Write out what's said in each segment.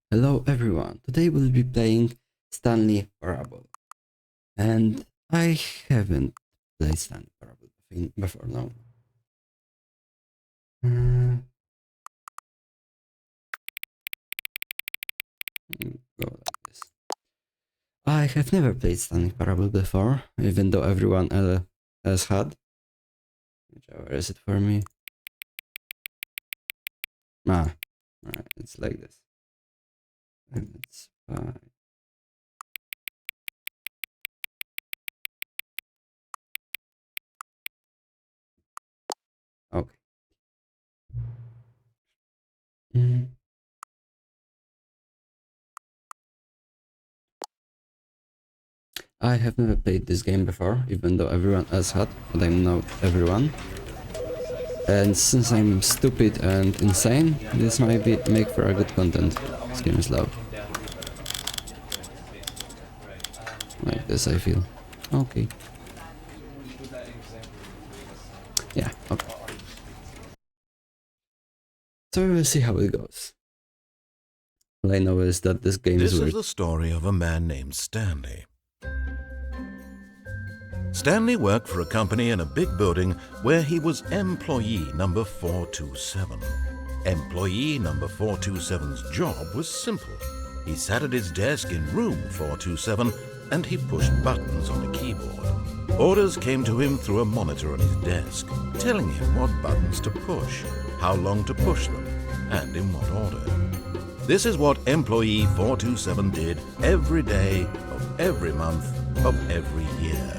Hello everyone, today we'll be playing Stanley Parable. And I haven't played Stanley Parable before now. Go like this. I have never played Stanley Parable before, even though everyone else had. Where is it for me? Alright, it's like this. And it's fine. Okay. I have never played this game before, even though everyone else had, but I'm not everyone. And since I'm stupid and insane, this might make for a good content. This game is loud. Like this, I feel. Okay. Yeah, okay. So we'll see how it goes. All I know is that this game is weird. This is the story of a man named Stanley. Stanley worked for a company in a big building where he was employee number 427. Employee number 427's job was simple. He sat at his desk in room 427 and he pushed buttons on a keyboard. Orders came to him through a monitor on his desk, telling him what buttons to push, how long to push them, and in what order. This is what employee 427 did every day of every month of every year.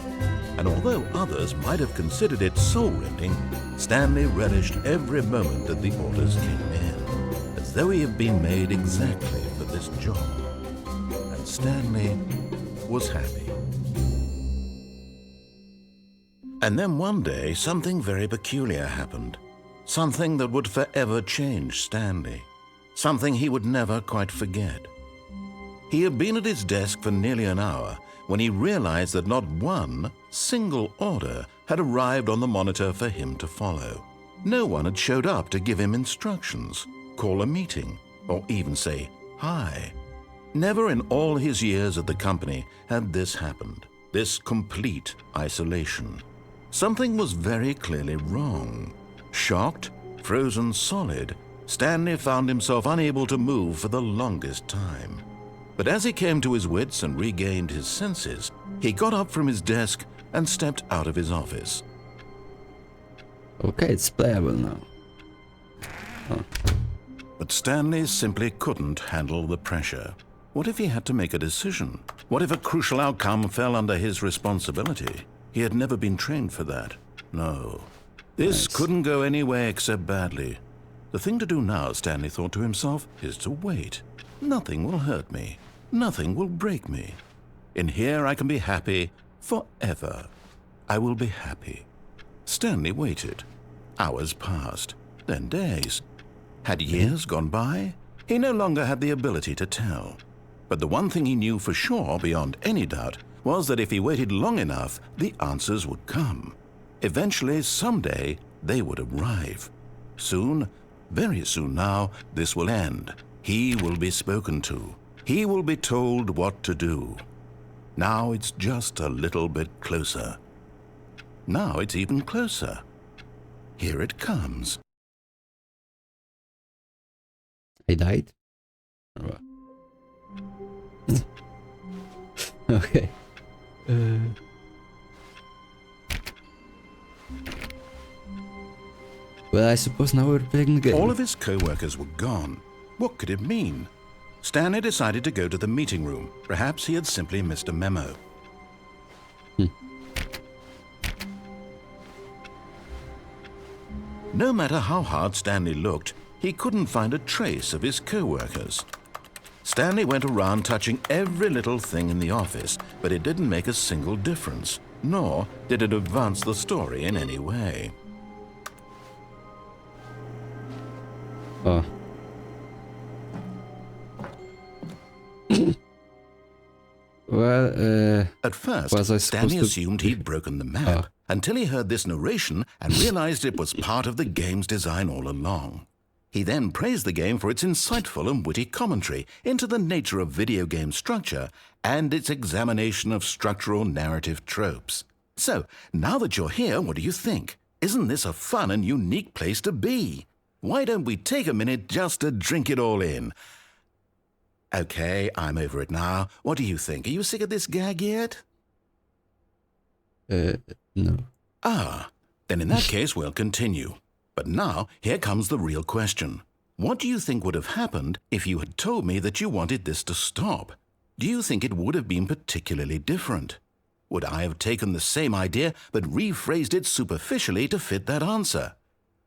And although others might have considered it soul-rending, Stanley relished every moment that the orders came in, as though he had been made exactly for this job. And Stanley was happy. And then one day, something very peculiar happened. Something that would forever change Stanley. Something he would never quite forget. He had been at his desk for nearly an hour when he realized that not one single order had arrived on the monitor for him to follow. No one had showed up to give him instructions, call a meeting, or even say hi. Never in all his years at the company had this happened, this complete isolation. Something was very clearly wrong. Shocked, frozen solid, Stanley found himself unable to move for the longest time. But as he came to his wits and regained his senses, he got up from his desk and stepped out of his office. Okay, it's playable now. Oh. But Stanley simply couldn't handle the pressure. What if he had to make a decision? What if a crucial outcome fell under his responsibility? He had never been trained for that. No. This couldn't go any way except badly. The thing to do now, Stanley thought to himself, is to wait. Nothing will hurt me. Nothing will break me. In here I can be happy forever. I will be happy. Stanley waited. Hours passed, then days. Had years gone by? He no longer had the ability to tell. But the one thing he knew for sure, beyond any doubt, was that if he waited long enough, the answers would come. Eventually, someday, they would arrive. Soon, very soon now, this will end. He will be spoken to. He will be told what to do. Now it's just a little bit closer. Now it's even closer. Here it comes. I died? Or what? Okay. Well, I suppose now we're playing the game. All of his co-workers were gone. What could it mean? Stanley decided to go to the meeting room. Perhaps he had simply missed a memo. No matter how hard Stanley looked, he couldn't find a trace of his co-workers. Stanley went around touching every little thing in the office, but it didn't make a single difference, nor did it advance the story in any way. Oh. Well, At first, Stanley assumed he'd broken the map, until he heard this narration and realized it was part of the game's design all along. He then praised the game for its insightful and witty commentary into the nature of video game structure and its examination of structural narrative tropes. So, now that you're here, what do you think? Isn't this a fun and unique place to be? Why don't we take a minute just to drink it all in? Okay, I'm over it now. What do you think? Are you sick of this gag yet? No. Ah, then in that case we'll continue. But now, here comes the real question. What do you think would have happened if you had told me that you wanted this to stop? Do you think it would have been particularly different? Would I have taken the same idea but rephrased it superficially to fit that answer?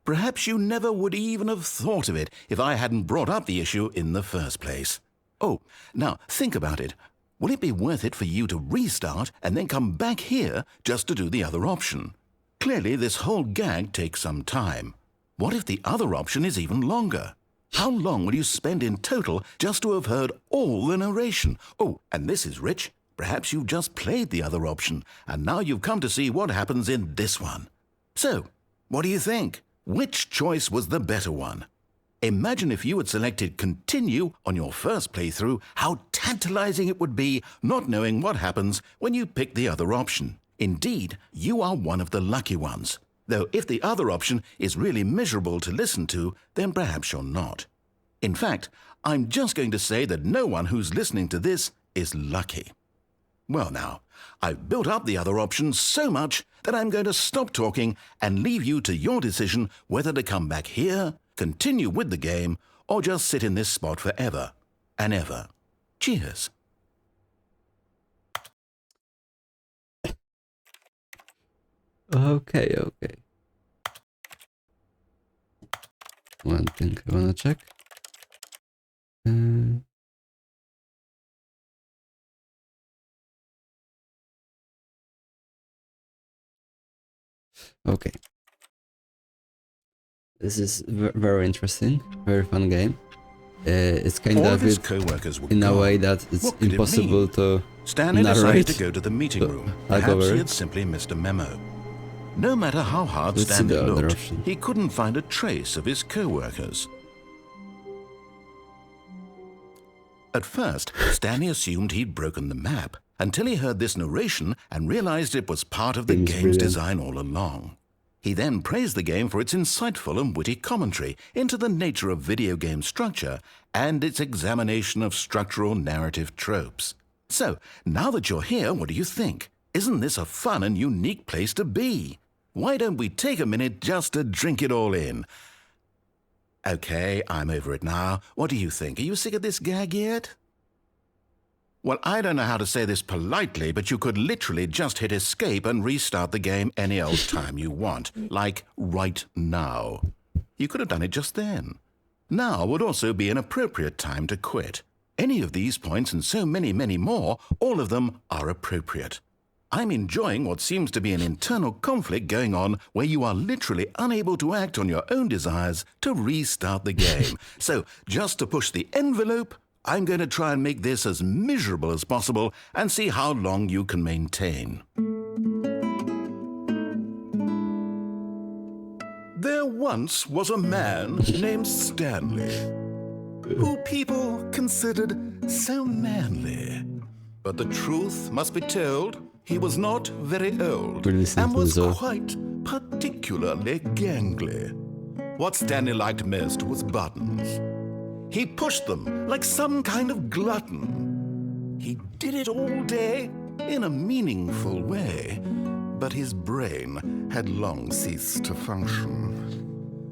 Perhaps you never would even have thought of it if I hadn't brought up the issue in the first place. Oh, now think about it. Will it be worth it for you to restart and then come back here just to do the other option? Clearly, this whole gag takes some time. What if the other option is even longer? How long will you spend in total just to have heard all the narration? Oh, and this is rich. Perhaps you've just played the other option, and now you've come to see what happens in this one. So, what do you think? Which choice was the better one? Imagine if you had selected Continue on your first playthrough, how tantalizing it would be not knowing what happens when you pick the other option. Indeed, you are one of the lucky ones. Though if the other option is really miserable to listen to, then perhaps you're not. In fact, I'm just going to say that no one who's listening to this is lucky. Well now, I've built up the other option so much that I'm going to stop talking and leave you to your decision whether to come back here, continue with the game, or just sit in this spot forever and ever. Cheers. Okay. One thing I wanna check. Okay. This is very interesting, very fun game. It's kind All of of his bit co-workers were in a gone. way that it's What could it impossible mean? to Stanley decided narrate. to go to the meeting room. I'll go Perhaps over he it. had simply missed a memo. No matter how hard Let's see Stanley the other looked, option. he couldn't find a trace of his co-workers. At first, Stanley assumed he'd broken the map until he heard this narration and realized it was part of the Seems game's brilliant. design all along. He then praised the game for its insightful and witty commentary into the nature of video game structure and its examination of structural narrative tropes. So, now that you're here, what do you think? Isn't this a fun and unique place to be? Why don't we take a minute just to drink it all in? Okay, I'm over it now. What do you think? Are you sick of this gag yet? Well, I don't know how to say this politely, but you could literally just hit escape and restart the game any old time you want, like right now. You could have done it just then. Now would also be an appropriate time to quit. Any of these points and so many, many more, all of them are appropriate. I'm enjoying what seems to be an internal conflict going on where you are literally unable to act on your own desires to restart the game. So, just to push the envelope, I'm going to try and make this as miserable as possible and see how long you can maintain. There once was a man named Stanley, who people considered so manly. But the truth must be told, he was not very old We're listening and to was this all. quite particularly gangly. What Stanley liked most was buttons. He pushed them like some kind of glutton. He did it all day in a meaningful way, but his brain had long ceased to function.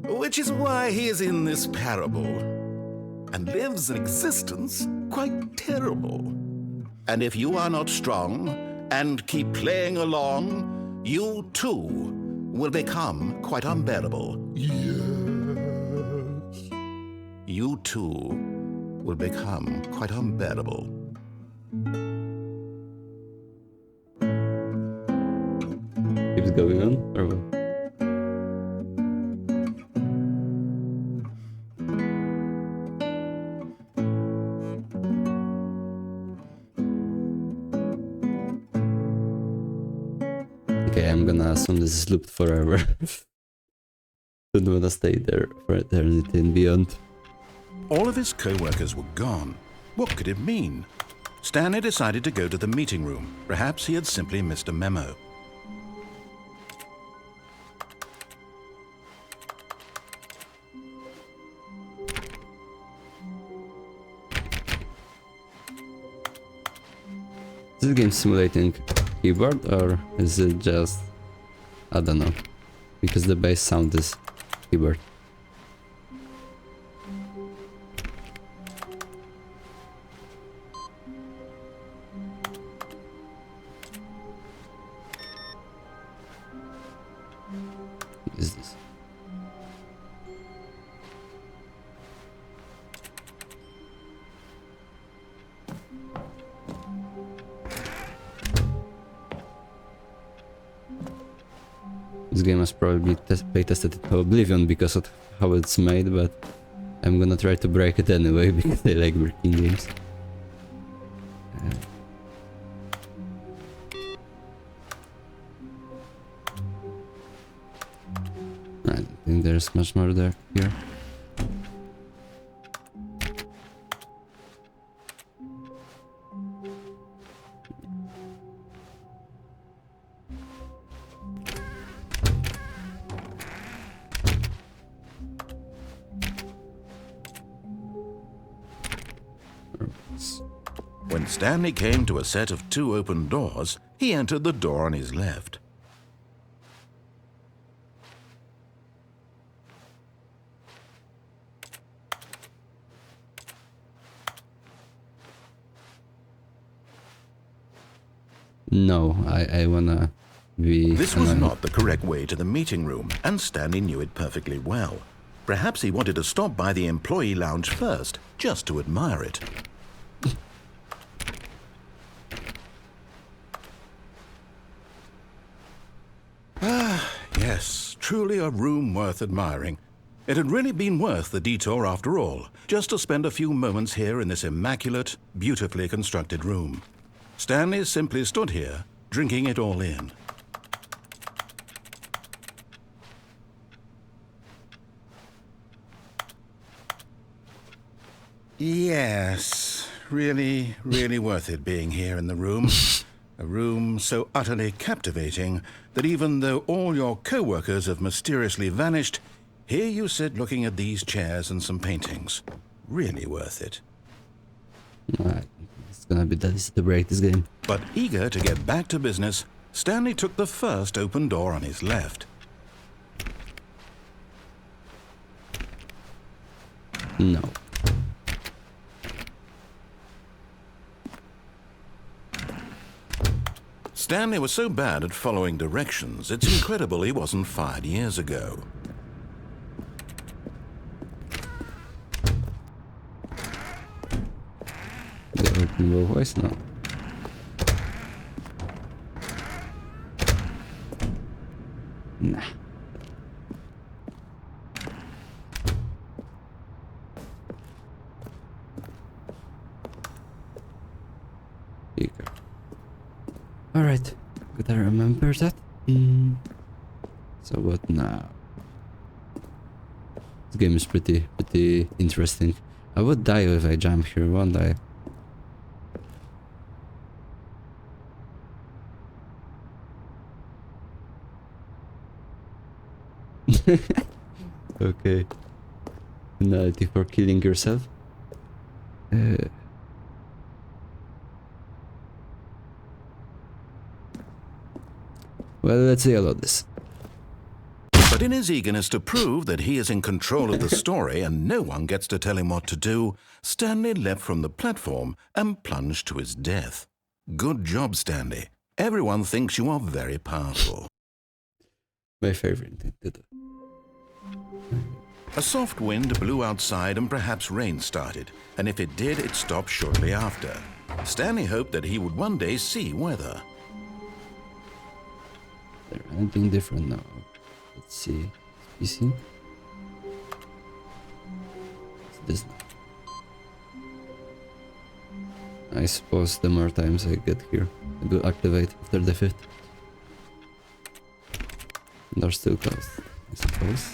Which is why he is in this parable and lives an existence quite terrible. And if you are not strong and keep playing along, you too will become quite unbearable. Yes. You too will become quite unbearable. Keeps going on, or what? Okay, I'm gonna assume this is looped forever. Don't wanna stay there for eternity and beyond. All of his co-workers were gone. What could it mean? Stanley decided to go to the meeting room. Perhaps he had simply missed a memo. Is this game simulating keyboard or is it just... I don't know. Because the bass sound is keyboard. What is this? This game has probably play tested it to oblivion because of how it's made, but I'm gonna try to break it anyway because I like breaking games. I don't think there's much more there here. When Stanley came to a set of 2 open doors, he entered the door on his left. No, I wanna be... This was not the correct way to the meeting room, and Stanley knew it perfectly well. Perhaps he wanted to stop by the employee lounge first, just to admire it. Yes, truly a room worth admiring. It had really been worth the detour after all, just to spend a few moments here in this immaculate, beautifully constructed room. Stanley simply stood here, drinking it all in. Yes, really, really worth it being here in the room. A room so utterly captivating that even though all your co-workers have mysteriously vanished, here you sit looking at these chairs and some paintings. Really worth it. Alright, it's gonna be that easy to break this game. But eager to get back to business, Stanley took the first open door on his left. No. Stanley was so bad at following directions, it's incredible he wasn't fired years ago. They open both ways now. Nah. Alright, gotta remember that. So what now? This game is pretty interesting. I would die if I jump here, won't I? Okay. Penalty for killing yourself. Well, let's see about this. But in his eagerness to prove that he is in control of the story and no one gets to tell him what to do, Stanley leapt from the platform and plunged to his death. Good job, Stanley. Everyone thinks you are very powerful. My favorite thing to do. A soft wind blew outside and perhaps rain started, and if it did, it stopped shortly after. Stanley hoped that he would one day see weather. Is there anything different now? Let's see. PC? What's this now? I suppose the more times I get here, it will activate after the 5th. They're still closed, I suppose.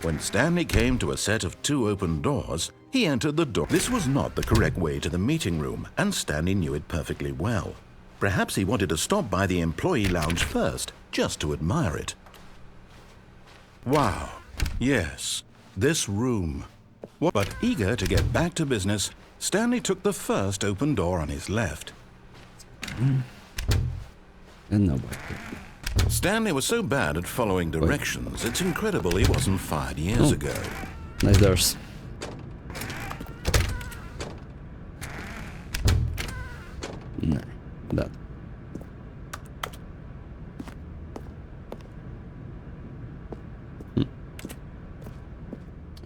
When Stanley came to a set of 2 open doors, he entered the door. This was not the correct way to the meeting room, and Stanley knew it perfectly well. Perhaps he wanted to stop by the employee lounge first, just to admire it. Wow, yes, this room. But eager to get back to business, Stanley took the first open door on his left. And nobody. Stanley was so bad at following directions, it's incredible he wasn't fired years ago. Nice doors. No, that.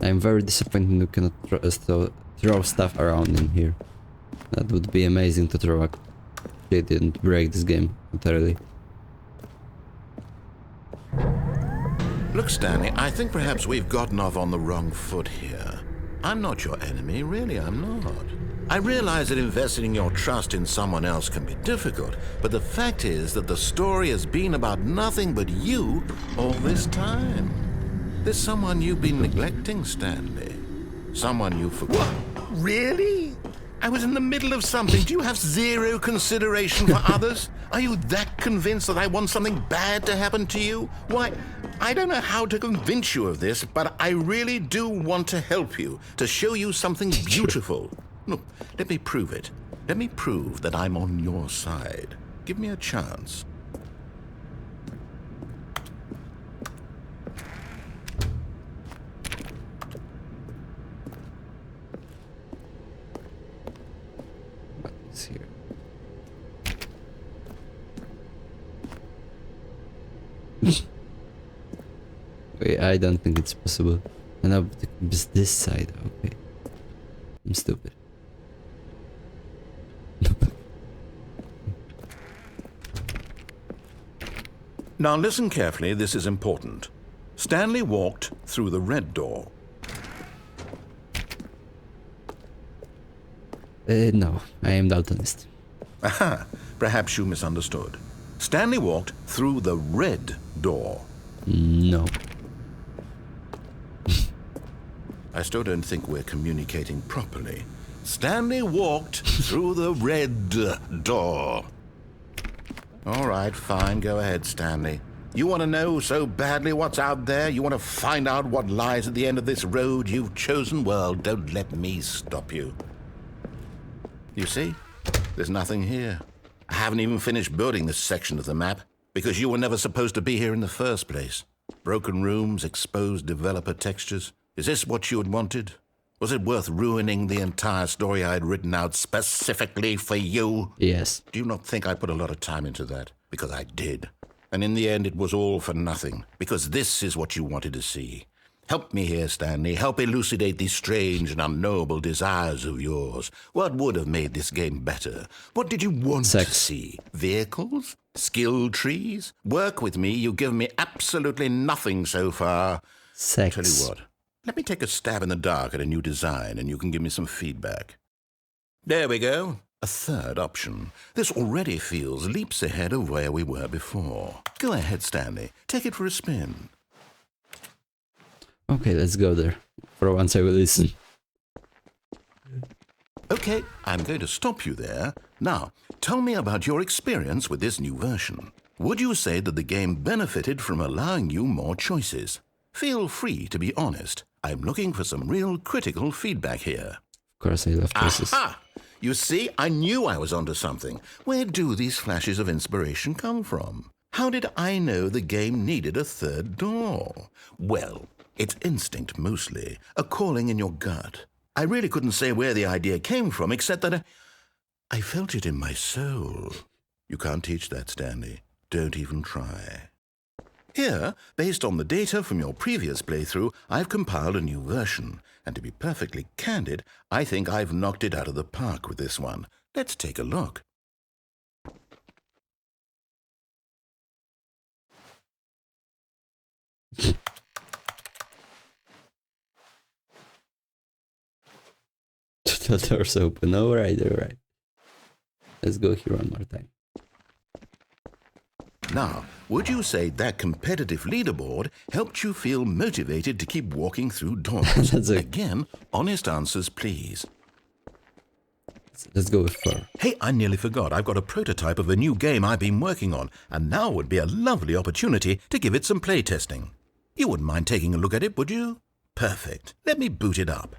I'm very disappointed you cannot throw stuff around in here. That would be amazing to throw a shit and break this game entirely. Look, Stanley, I think perhaps we've gotten off on the wrong foot here. I'm not your enemy, really, I'm not. I realize that investing your trust in someone else can be difficult, but the fact is that the story has been about nothing but you all this time. There's someone you've been neglecting, Stanley. Someone you forgot. What? Really? I was in the middle of something. Do you have zero consideration for others? Are you that convinced that I want something bad to happen to you? Why, I don't know how to convince you of this, but I really do want to help you, to show you something beautiful. Look, let me prove it. Let me prove that I'm on your side. Give me a chance. What's here? Wait, I don't think it's possible. And now it's this side, okay. I'm stupid. Now listen carefully, this is important. Stanley walked through the red door. No, I am Daltonist. Aha, perhaps you misunderstood. Stanley walked through the red door. No. I still don't think we're communicating properly. Stanley walked through the red door. All right, fine, go ahead, Stanley. You want to know so badly what's out there? You want to find out what lies at the end of this road you've chosen? Well, don't let me stop you. You see, there's nothing here. I haven't even finished building this section of the map because you were never supposed to be here in the first place. Broken rooms, exposed developer textures. Is this what you had wanted? Was it worth ruining the entire story I had written out specifically for you? Yes. Do you not think I put a lot of time into that? Because I did. And in the end, it was all for nothing. Because this is what you wanted to see. Help me here, Stanley. Help elucidate these strange and unknowable desires of yours. What would have made this game better? What did you want to see? Vehicles? Skill trees? Work with me. You've given me absolutely nothing so far. Sex. Tell you what. Let me take a stab in the dark at a new design and you can give me some feedback. There we go. A third option. This already feels leaps ahead of where we were before. Go ahead, Stanley. Take it for a spin. Okay, let's go there. For once I will listen. Okay, I'm going to stop you there. Now, tell me about your experience with this new version. Would you say that the game benefited from allowing you more choices? Feel free to be honest. I'm looking for some real critical feedback here. Of course I love choices. Aha! You see, I knew I was onto something. Where do these flashes of inspiration come from? How did I know the game needed a third door? Well, it's instinct mostly, a calling in your gut. I really couldn't say where the idea came from, except that I felt it in my soul. You can't teach that, Stanley. Don't even try. Here, based on the data from your previous playthrough, I've compiled a new version. And to be perfectly candid, I think I've knocked it out of the park with this one. Let's take a look. The door's open. Alright, alright. Let's go here one more time. Now, would you say that competitive leaderboard helped you feel motivated to keep walking through doors? That's it. Again, honest answers, please. Let's go with fur. Hey, I nearly forgot. I've got a prototype of a new game I've been working on, and now would be a lovely opportunity to give it some playtesting. You wouldn't mind taking a look at it, would you? Perfect. Let me boot it up.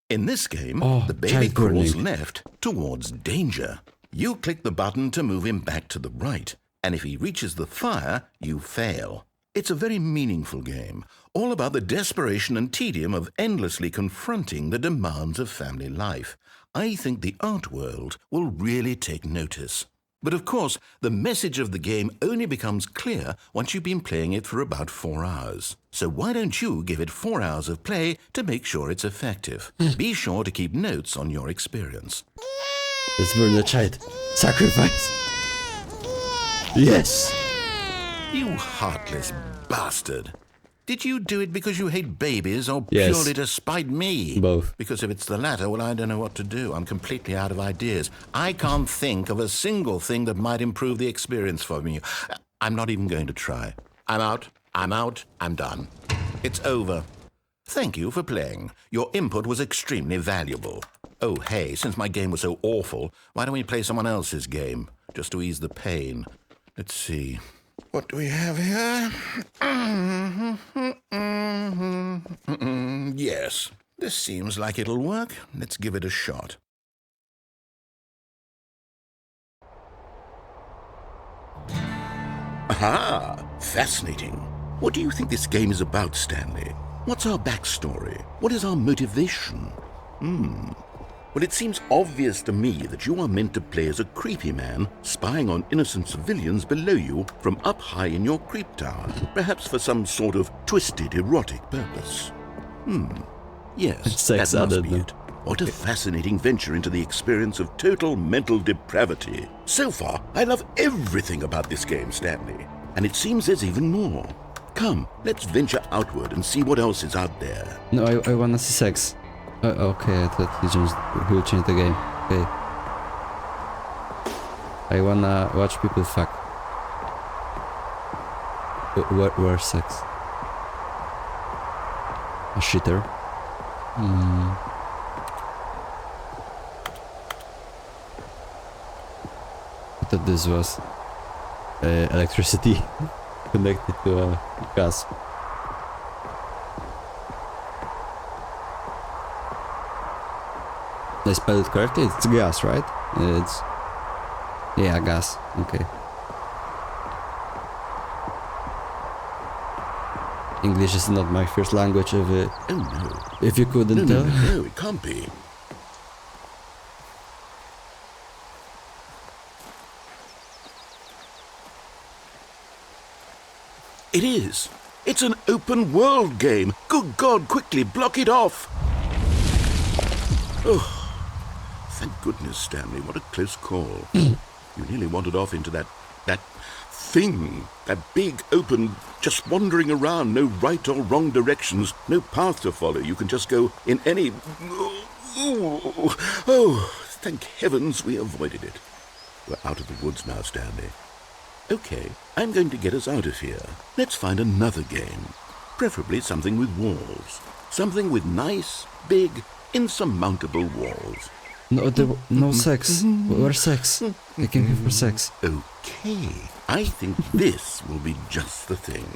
In this game, the baby child crawls burning. left towards danger. You click the button to move him back to the right, and if he reaches the fire, you fail. It's a very meaningful game, all about the desperation and tedium of endlessly confronting the demands of family life. I think the art world will really take notice. But of course, the message of the game only becomes clear once you've been playing it for about 4 hours. So why don't you give it 4 hours of play to make sure it's effective? Be sure to keep notes on your experience. Let's burn the child. Sacrifice. Yes. You heartless bastard. Did you do it because you hate babies or Yes. purely to spite me? Both. Because if it's the latter, well, I don't know what to do. I'm completely out of ideas. I can't think of a single thing that might improve the experience for me. I'm not even going to try. I'm out. I'm done. It's over. Thank you for playing. Your input was extremely valuable. Oh, hey, since my game was so awful, why don't we play someone else's game, just to ease the pain? Let's see. What do we have here? Yes, this seems like it'll work. Let's give it a shot. Aha! Fascinating. What do you think this game is about, Stanley? What's our backstory? What is our motivation? Well, it seems obvious to me that you are meant to play as a creepy man spying on innocent civilians below you from up high in your creep tower, perhaps for some sort of twisted erotic purpose. Yes, Sex that must added, be no? it. What a fascinating venture into the experience of total mental depravity. So far, I love everything about this game, Stanley. And it seems there's even more. Come, let's venture outward and see what else is out there. No, I wanna see sex. Okay, I thought he will change the game. Okay. I wanna watch people fuck. Where's sex? A shitter. I thought this was electricity connected to a gas. I spelled it correctly? It's gas, right? It's... Yeah, gas. Okay. English is not my first language, Oh no. if you couldn't tell. No, it can't be. It is. It's an open world game. Good God, quickly block it off. Oh, thank goodness, Stanley. What a close call. You nearly wandered off into that thing. That big, open, just wandering around. No right or wrong directions. No path to follow. You can just go in any... Oh, thank heavens we avoided it. We're out of the woods now, Stanley. Okay, I'm going to get us out of here. Let's find another game. Preferably something with walls. Something with nice, big, insurmountable walls. No sex. Where's sex? I came here for sex. Okay, I think this will be just the thing.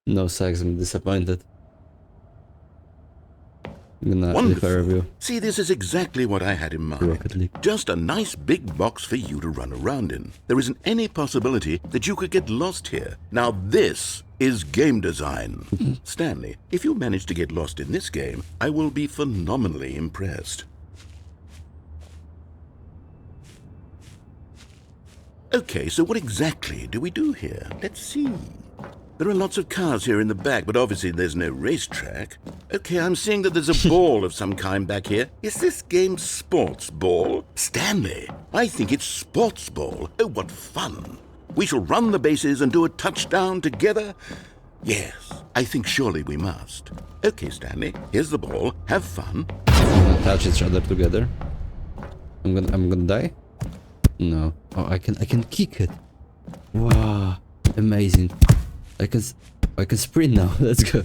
No sex, I'm disappointed. I'm gonna leave a Wonderful. review. See, this is exactly what I had in Rocket mind. League. Just a nice big box for you to run around in. There isn't any possibility that you could get lost here. Now this is game design. Stanley, if you manage to get lost in this game, I will be phenomenally impressed. Okay, so what exactly do we do here? Let's see. There are lots of cars here in the back, but obviously there's no racetrack. Okay, I'm seeing that there's a ball of some kind back here. Is this game sports ball? Stanley, I think it's sports ball. Oh, what fun. We shall run the bases and do a touchdown together. Yes, I think surely we must. Okay, Stanley, here's the ball. Have fun. We're gonna touch each other together. I'm gonna die? No. Oh, I can kick it. Wow, amazing. I can sprint now. Let's go.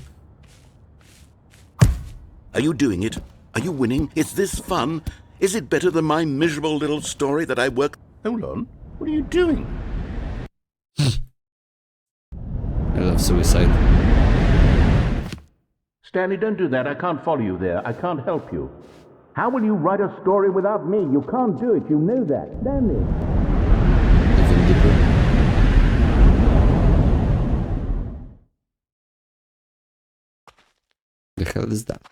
Are you doing it? Are you winning? Is this fun? Is it better than my miserable little story that I work... Hold on. What are you doing? I love suicide. Stanley, don't do that. I can't follow you there. I can't help you. How will you write a story without me? You can't do it. You know that. Stanley. Even deeper. The hell is that?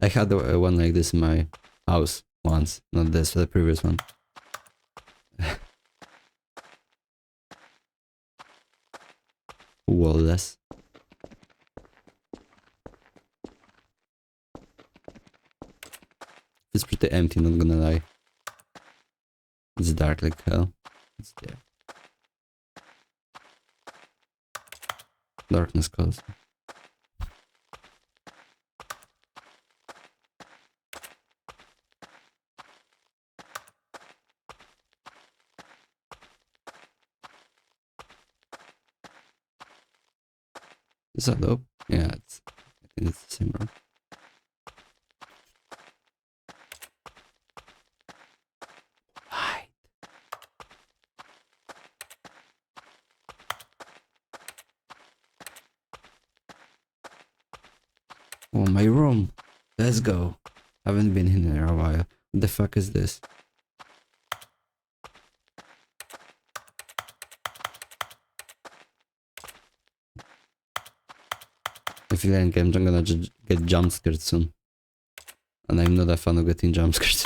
I had one like this in my house once, not this, the previous one. Wallless. It's pretty empty, not gonna lie. It's dark like hell. It's there. Darkness calls. Is that dope? Yeah, I think it's the same room. Light. Oh, my room. Let's go. Haven't been in there a while. What the fuck is this? I feel like I'm gonna get jump scared soon. And I'm not a fan of getting jump scared.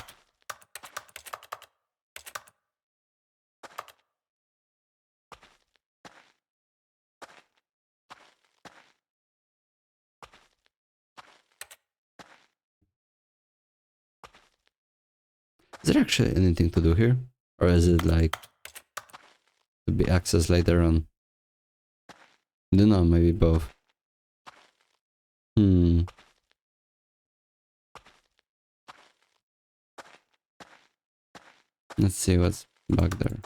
Is there actually anything to do here? Or is it like to be accessed later on? I don't know, maybe both. Let's see what's back there.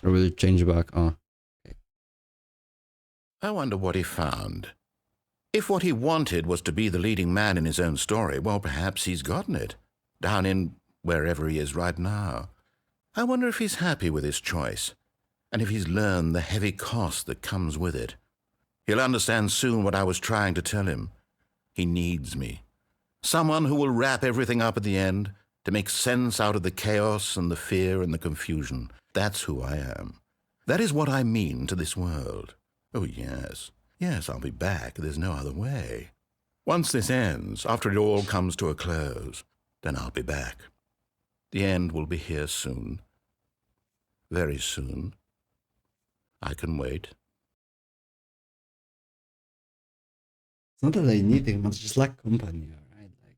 Or will it change back? Oh. Okay. I wonder what he found. If what he wanted was to be the leading man in his own story, well, perhaps he's gotten it. Down in wherever he is right now. I wonder if he's happy with his choice, and if he's learned the heavy cost that comes with it. He'll understand soon what I was trying to tell him. He needs me. Someone who will wrap everything up at the end, to make sense out of the chaos and the fear and the confusion. That's who I am. That is what I mean to this world. Oh, yes. Yes, I'll be back. There's no other way. Once this ends, after it all comes to a close, then I'll be back. The end will be here soon. Very soon. I can wait. It's not that I need it, but just like company, alright? Like,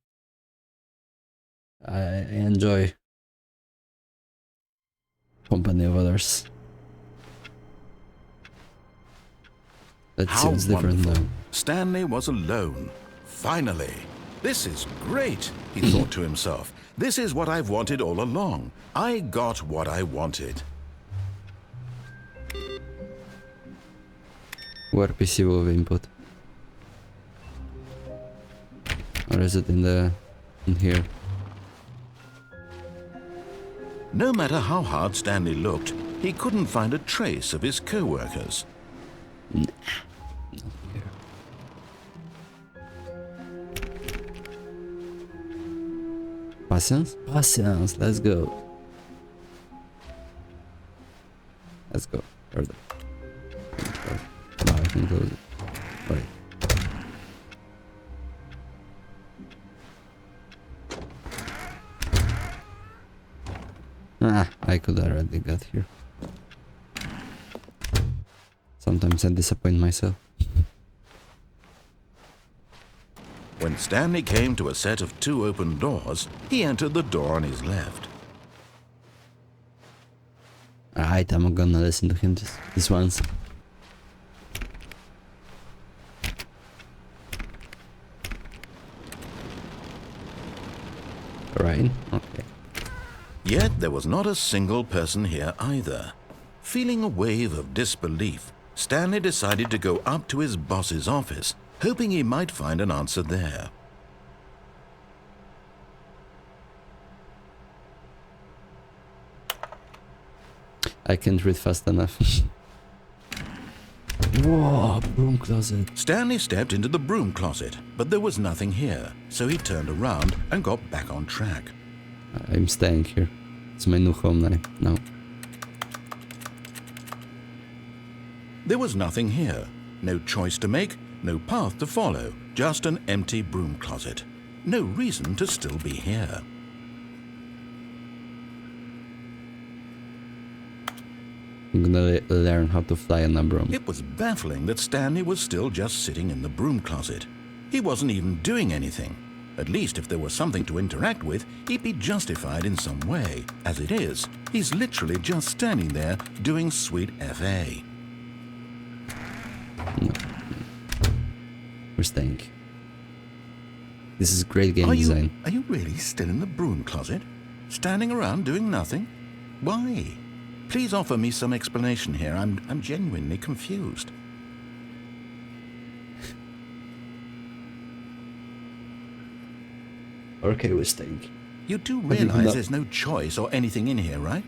I enjoy company of others. That How seems different wonderful. now. Stanley was alone. Finally. This is great, he thought to himself. This is what I've wanted all along. I got what I wanted. Where PC will input? Or is it in here? No matter how hard Stanley looked, he couldn't find a trace of his co-workers. Nah, not here. Patience? Patience, let's go. Let's go. Further. Now I can close it. Right. Ah, I could already got here. Sometimes I disappoint myself. When Stanley came to a set of 2 open doors, he entered the door on his left. Alright, I'm gonna listen to him this once. Right. There was not a single person here either. Feeling a wave of disbelief, Stanley decided to go up to his boss's office, hoping he might find an answer there. I can't read fast enough. Whoa, broom closet. Stanley stepped into the broom closet, but there was nothing here, so he turned around and got back on track. I'm staying here. It's my new home now. There was nothing here. No choice to make, no path to follow, just an empty broom closet. No reason to still be here. I'm gonna learn how to fly on a broom. It was baffling that Stanley was still just sitting in the broom closet. He wasn't even doing anything. At least if there was something to interact with, he'd be justified in some way. As it is, he's literally just standing there doing sweet FA. No. We're staying. This is great game Are design. you really still in the broom closet? Standing around doing nothing? Why? Please offer me some explanation here. I'm genuinely confused. Okay, we're staying. You do realize there's no choice or anything in here, right?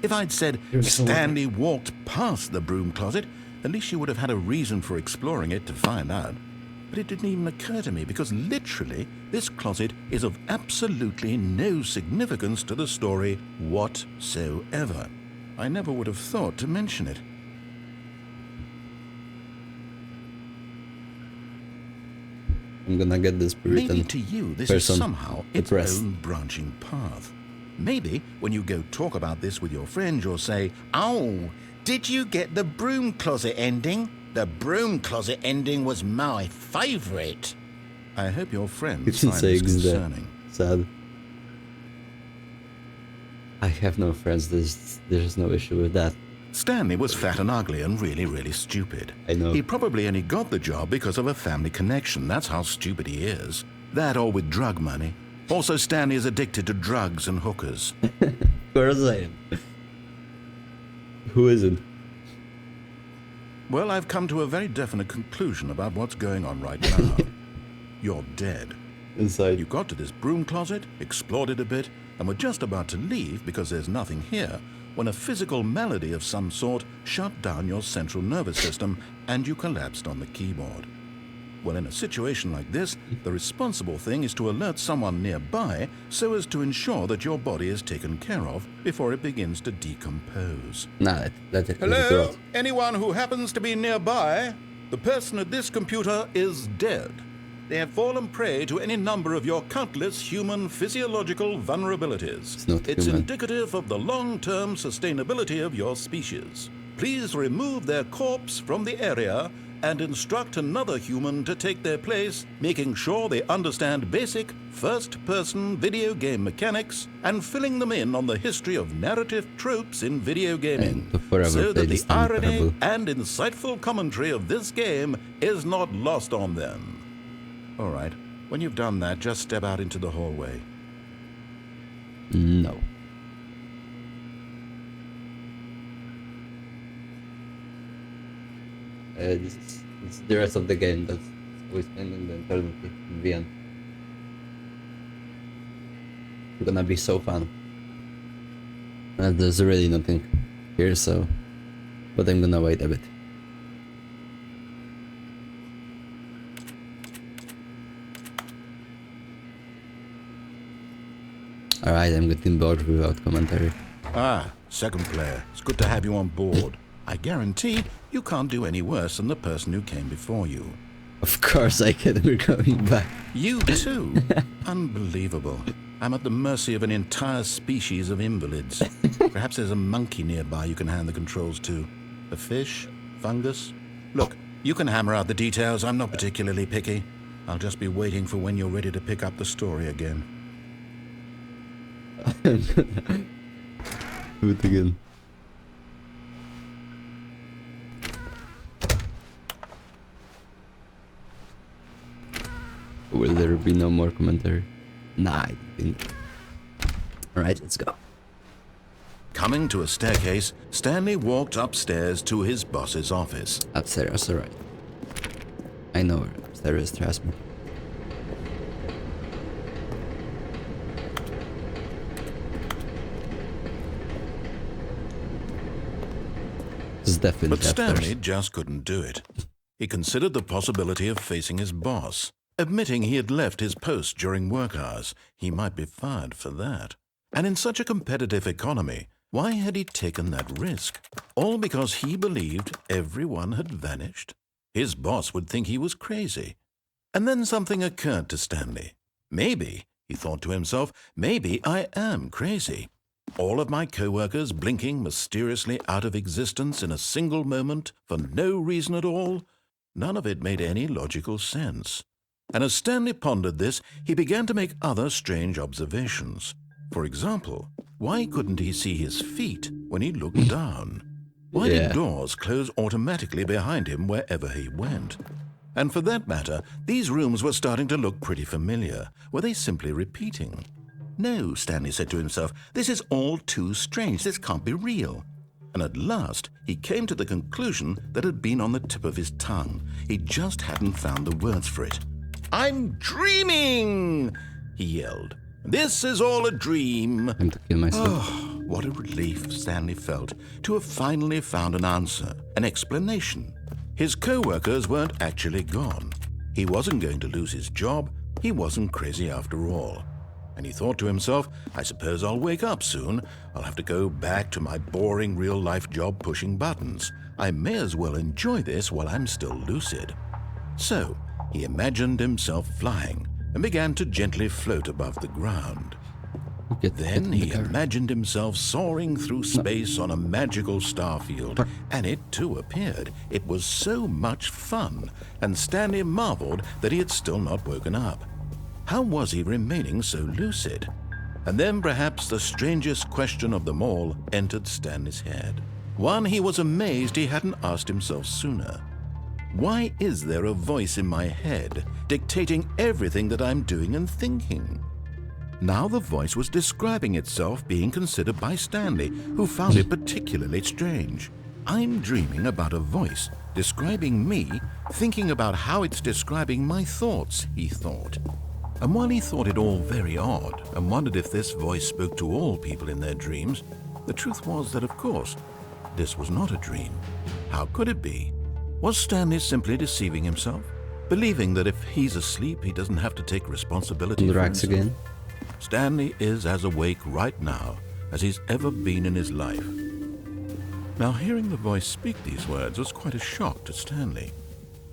If I'd said Stanley walked past the broom closet, at least you would have had a reason for exploring it to find out. But it didn't even occur to me because literally this closet is of absolutely no significance to the story whatsoever. I never would have thought to mention it. I'm gonna get this Puritan Maybe to you this is person somehow its depressed. own branching path. Maybe when you go talk about this with your friend, you'll say, "Oh, did you get the broom closet ending? The broom closet ending was my favorite." I hope your friend It's finds this concerning. sad. I have no friends. There's no issue with that. Stanley was fat and ugly and really, really stupid. I know. He probably only got the job because of a family connection. That's how stupid he is. That or with drug money. Also, Stanley is addicted to drugs and hookers. Of course I am. Who isn't? Well, I've come to a very definite conclusion about what's going on right now. You're dead. Inside. You got to this broom closet, explored it a bit, and were just about to leave because there's nothing here, when a physical malady of some sort shut down your central nervous system and you collapsed on the keyboard. Well, in a situation like this, the responsible thing is to alert someone nearby so as to ensure that your body is taken care of before it begins to decompose. Nah, let it Hello? rot. Anyone who happens to be nearby? The person at this computer is dead. They have fallen prey to any number of your countless human physiological vulnerabilities. It's human. Indicative of the long-term sustainability of your species. Please remove their corpse from the area and instruct another human to take their place, making sure they understand basic first-person video game mechanics and filling them in on the history of narrative tropes in video gaming, And forever so play that the Stanley irony Parable. and insightful commentary of this game is not lost on them. All right, when you've done that, just step out into the hallway. No. It's the rest of the game that's always ending the eternity in the end. It's gonna be so fun. And there's really nothing here, so... But I'm gonna wait a bit. Alright, I'm getting bored without commentary. Ah, second player. It's good to have you on board. I guarantee you can't do any worse than the person who came before you. Of course I can, we're coming back. You too? Unbelievable. I'm at the mercy of an entire species of invalids. Perhaps there's a monkey nearby you can hand the controls to. A fish? Fungus? Look, you can hammer out the details. I'm not particularly picky. I'll just be waiting for when you're ready to pick up the story again. Do it again. Will there be no more commentary? Nah, I think. Alright, let's go. Coming to a staircase, Stanley walked upstairs to his boss's office. Upstairs, alright. I know where upstairs, trust me. It's definitely But Stanley upstairs. just couldn't do it. He considered the possibility of facing his boss. Admitting he had left his post during work hours, he might be fired for that. And in such a competitive economy, why had he taken that risk? All because he believed everyone had vanished? His boss would think he was crazy. And then something occurred to Stanley. Maybe, he thought to himself, maybe I am crazy. All of my co-workers blinking mysteriously out of existence in a single moment for no reason at all? None of it made any logical sense. And as Stanley pondered this, he began to make other strange observations. For example, why couldn't he see his feet when he looked down? Why did doors close automatically behind him wherever he went? And for that matter, these rooms were starting to look pretty familiar. Were they simply repeating? No, Stanley said to himself, this is all too strange. This can't be real. And at last, he came to the conclusion that had been on the tip of his tongue. He just hadn't found the words for it. I'm dreaming, he yelled. This is all a dream. I'm to kill myself. Oh, what a relief Stanley felt to have finally found an answer, an explanation. His co-workers weren't actually gone. He wasn't going to lose his job. He wasn't crazy after all. And he thought to himself, I suppose I'll wake up soon. I'll have to go back to my boring real-life job pushing buttons. I may as well enjoy this while I'm still lucid. So, he imagined himself flying and began to gently float above the ground. Then he imagined himself soaring through space on a magical starfield, and it too appeared. It was so much fun, and Stanley marveled that he had still not woken up. How was he remaining so lucid? And then perhaps the strangest question of them all entered Stanley's head. One he was amazed he hadn't asked himself sooner. Why is there a voice in my head dictating everything that I'm doing and thinking? Now the voice was describing itself being considered by Stanley, who found it particularly strange. I'm dreaming about a voice describing me, thinking about how it's describing my thoughts, he thought. And while he thought it all very odd and wondered if this voice spoke to all people in their dreams, the truth was that, of course, this was not a dream. How could it be? Was Stanley simply deceiving himself, believing that if he's asleep, he doesn't have to take responsibility for himself? Again. Stanley is as awake right now as he's ever been in his life. Now, hearing the voice speak these words was quite a shock to Stanley.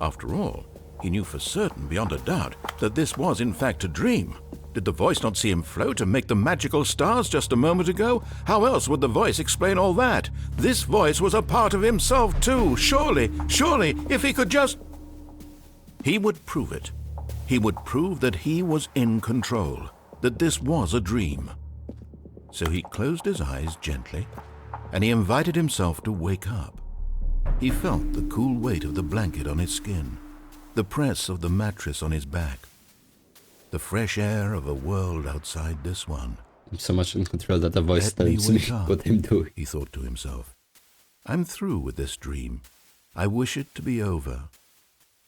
After all, he knew for certain, beyond a doubt, that this was in fact a dream. Did the voice not see him float and make the magical stars just a moment ago? How else would the voice explain all that? This voice was a part of himself too. Surely, if he could just... He would prove it. He would prove that he was in control, that this was a dream. So he closed his eyes gently, and he invited himself to wake up. He felt the cool weight of the blanket on his skin, the press of the mattress on his back, the fresh air of a world outside this one. I'm so much in control that the voice Let me tells me wake up, what I'm doing. he thought to himself. I'm through with this dream. I wish it to be over.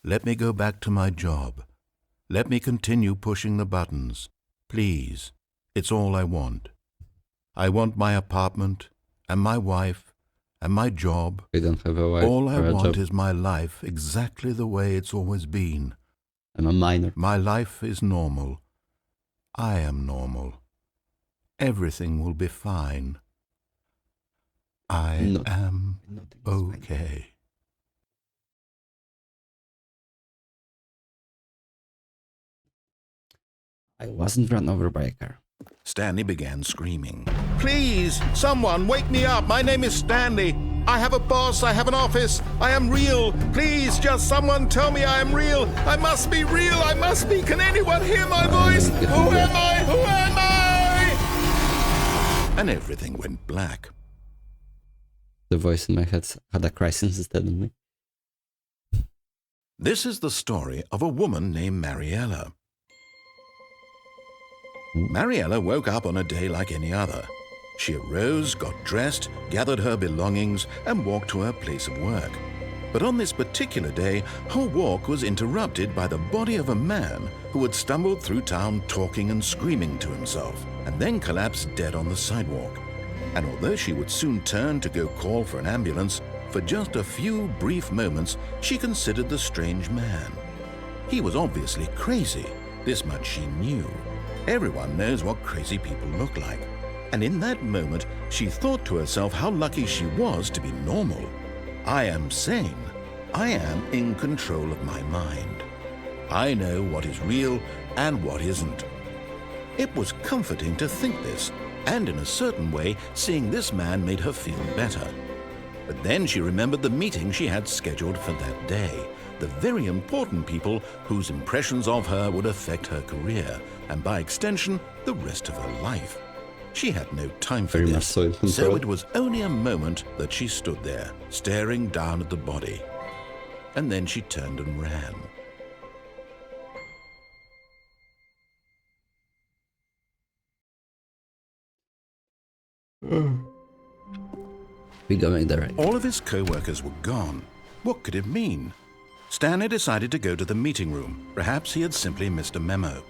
Let me go back to my job. Let me continue pushing the buttons. Please, it's all I want. I want my apartment, and my wife, and my job. I don't have a wife All I or a want job. is my life exactly the way it's always been. I'm a minor. My life is normal. I am normal. Everything will be fine. I am okay. I wasn't run over by a car. Stanley began screaming. Please, someone wake me up. My name is Stanley. I have a boss. I have an office. I am real. Please, just someone tell me I am real. I must be real. I must be. Can anyone hear my voice? Who am I? Who am I? And everything went black. The voice in my head had a crisis instead of me. This is the story of a woman named Mariella. Mariella woke up on a day like any other. She arose, got dressed, gathered her belongings, and walked to her place of work. But on this particular day, her walk was interrupted by the body of a man who had stumbled through town talking and screaming to himself, and then collapsed dead on the sidewalk. And although she would soon turn to go call for an ambulance, for just a few brief moments she considered the strange man. He was obviously crazy, this much she knew. Everyone knows what crazy people look like. And in that moment, she thought to herself how lucky she was to be normal. I am sane. I am in control of my mind. I know what is real and what isn't. It was comforting to think this, and in a certain way, seeing this man made her feel better. But then she remembered the meeting she had scheduled for that day, the very important people whose impressions of her would affect her career, and by extension, the rest of her life. She had no time for Very this, so it was only a moment that she stood there, staring down at the body. And then she turned and ran. We going there. All of his co-workers were gone. What could it mean? Stanley decided to go to the meeting room. Perhaps he had simply missed a memo.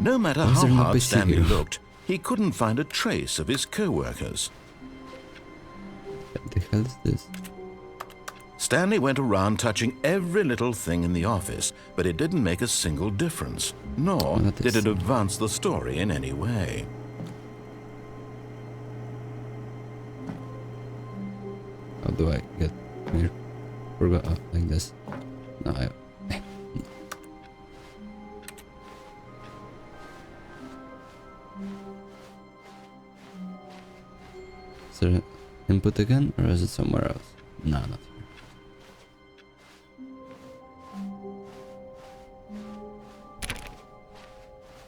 No matter how hard Stanley looked, he couldn't find a trace of his co-workers. What the hell is this? Stanley went around touching every little thing in the office, but it didn't make a single difference, nor did it advance the story in any way. How do I get here? Forgot like this. No, I... Is there input again, or is it somewhere else? No, not here.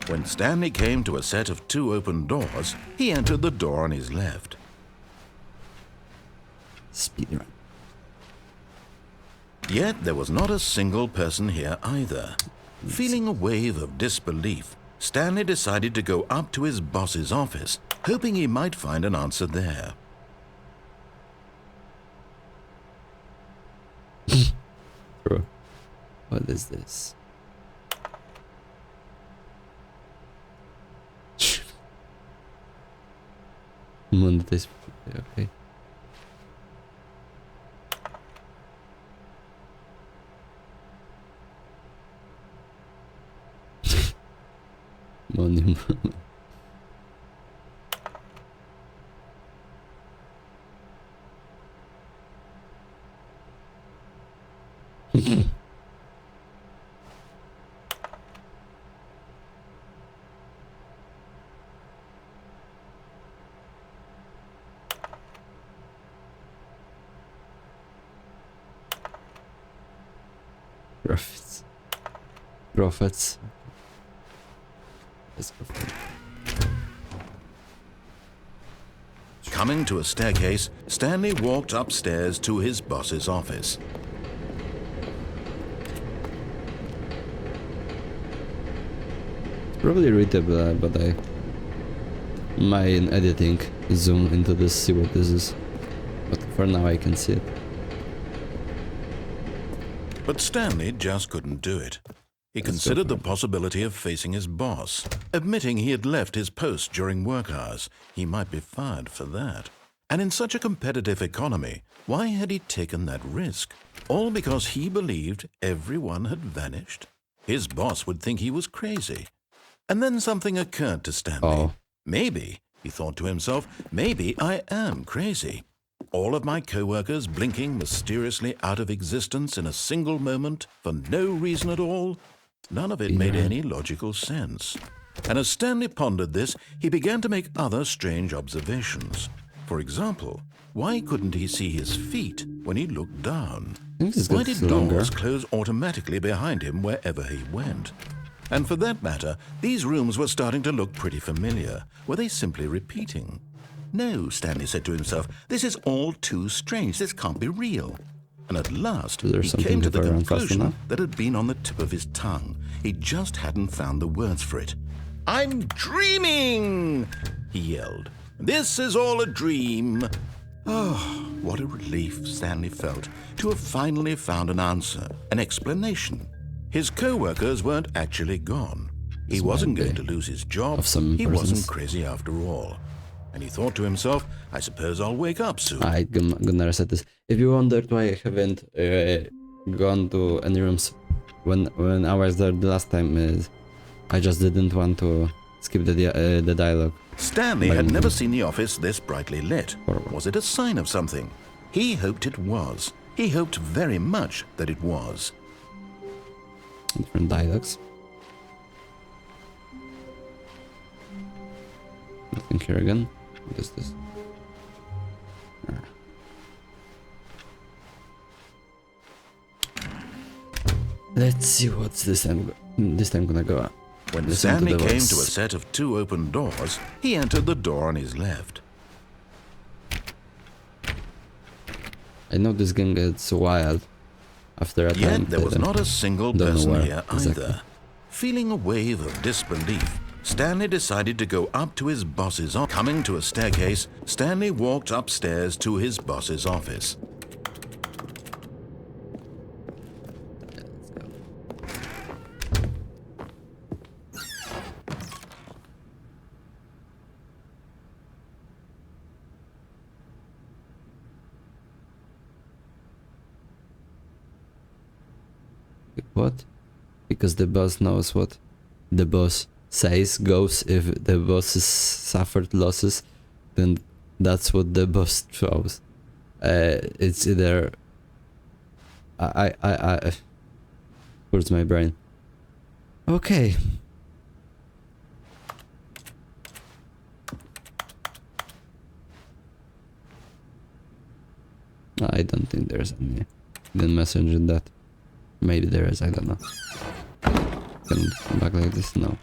When Stanley came to a set of 2 open doors, he entered the door on his left. Speedrun. Yet there was not a single person here either. Feeling a wave of disbelief, Stanley decided to go up to his boss's office, hoping he might find an answer there. Bro, what is this? Monetize. Okay. Money. Profits. Profits. Let's go for it. Coming to a staircase, Stanley walked upstairs to his boss's office. Probably readable, but I might in editing zoom into this, see what this is. But for now I can see it. But Stanley just couldn't do it. He considered the possibility of facing his boss, admitting he had left his post during work hours. He might be fired for that. And in such a competitive economy, why had he taken that risk? All because he believed everyone had vanished? His boss would think he was crazy. And then something occurred to Stanley. Maybe, he thought to himself, maybe I am crazy. All of my co-workers blinking mysteriously out of existence in a single moment for no reason at all. None of it made any logical sense. And as Stanley pondered this, he began to make other strange observations. For example, why couldn't he see his feet when he looked down? Why did doors close automatically behind him wherever he went? And for that matter, these rooms were starting to look pretty familiar. Were they simply repeating? No, Stanley said to himself, this is all too strange. This can't be real. And at last, he came to the conclusion that had been on the tip of his tongue. He just hadn't found the words for it. "I'm dreaming!" he yelled. This is all a dream. Oh, what a relief Stanley felt to have finally found an answer, an explanation. His co-workers weren't actually gone. He wasn't going to lose his job. He wasn't crazy after all. And he thought to himself, I suppose I'll wake up soon. I'm gonna reset this. If you wondered why I haven't gone to any rooms when I was there the last time, I just didn't want to skip the dialogue. Stanley had never seen the office this brightly lit. Was it a sign of something? He hoped it was. He hoped very much that it was. Different dialogues. Nothing here again. What is this? Let's see what's this time gonna go. When Stanley came to a set of 2 open doors, he entered the door on his left. I know this game gets wild after a time. Yet there was not a single person here either. Feeling a wave of disbelief, Stanley decided to go up to his boss's office. Coming to a staircase, Stanley walked upstairs to his boss's office. What? Because the boss knows what the boss says goes. If the boss has suffered losses, then that's what the boss throws. It's either where's my brain? Okay. I don't think there's any hidden message in that. Maybe there is, I don't know. Can it come back like this? No.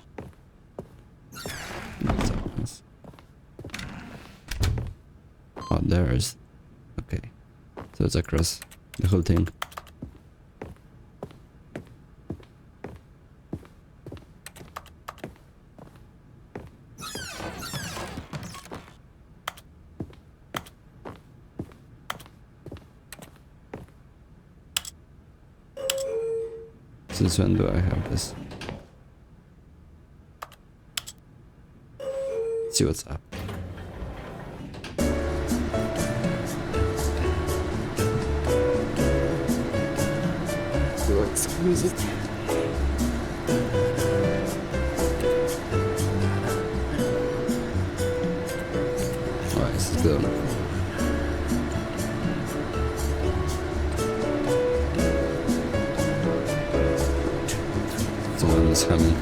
That's obvious. Oh, there is. Okay. So it's across the whole thing. Since when do I have this? Let's see what's up. Excuse it. Alright, this is good. Someone is coming.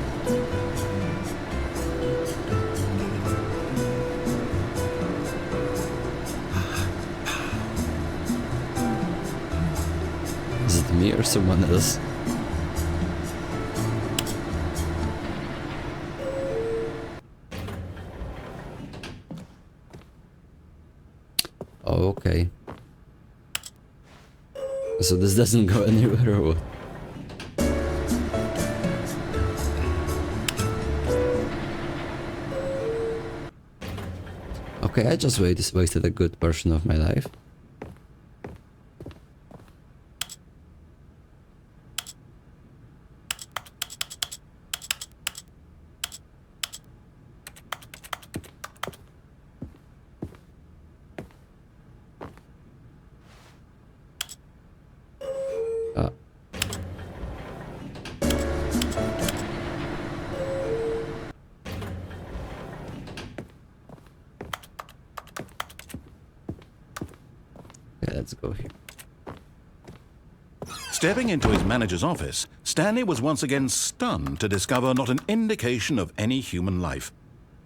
Is it me or someone else? Oh, okay. So this doesn't go anywhere or what? Okay, I just wasted a good portion of my life. Let's go here. Stepping into his manager's office, Stanley was once again stunned to discover not an indication of any human life.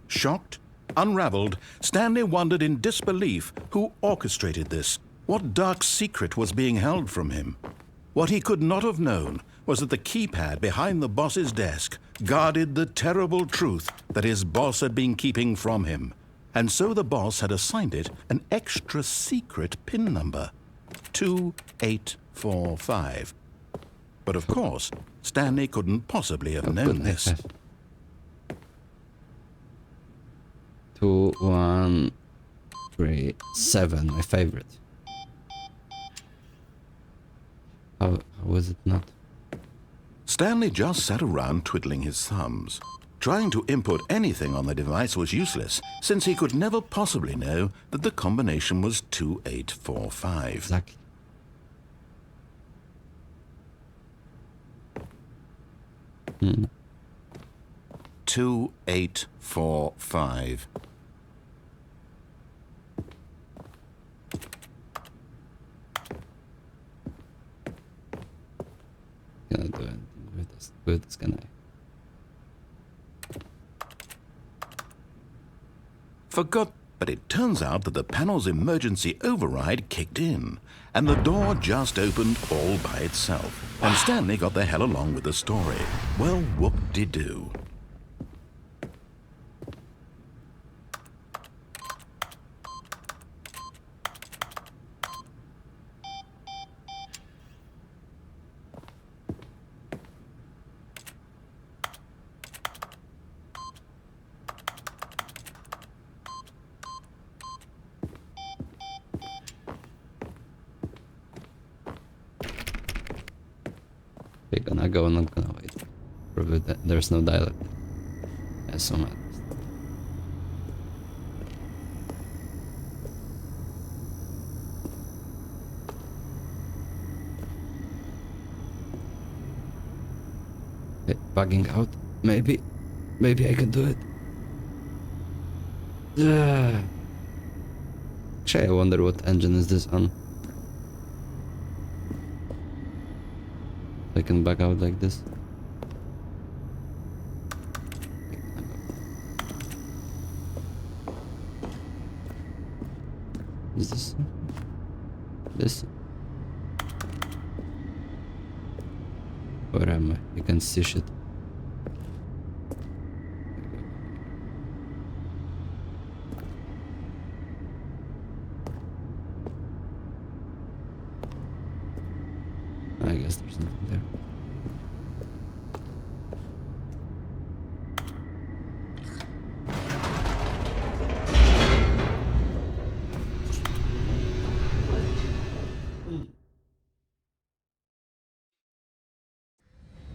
Shocked, unraveled, Stanley wondered in disbelief who orchestrated this. What dark secret was being held from him? What he could not have known was that the keypad behind the boss's desk guarded the terrible truth that his boss had been keeping from him. And so the boss had assigned it an extra secret PIN number, 2845. But of course, Stanley couldn't possibly have known this. 2 1 3, 7, my favorite. How was it not? Stanley just sat around twiddling his thumbs. Trying to input anything on the device was useless, since he could never possibly know that the combination was 2845. Exactly. Hmm. 2845. Can I do anything with this, can I? Forgot, but it turns out that the panel's emergency override kicked in, and the door just opened all by itself. And Stanley got the hell along with the story. Well, whoop-de-doo. Okay, gonna go, not gonna wait. Probably there's no dialogue. Yeah, so mad. Okay, bugging out. Maybe I can do it. Actually, I wonder what engine is this on. I can back out like this. Is this? This? Where am I? You can see shit. I guess there's nothing there.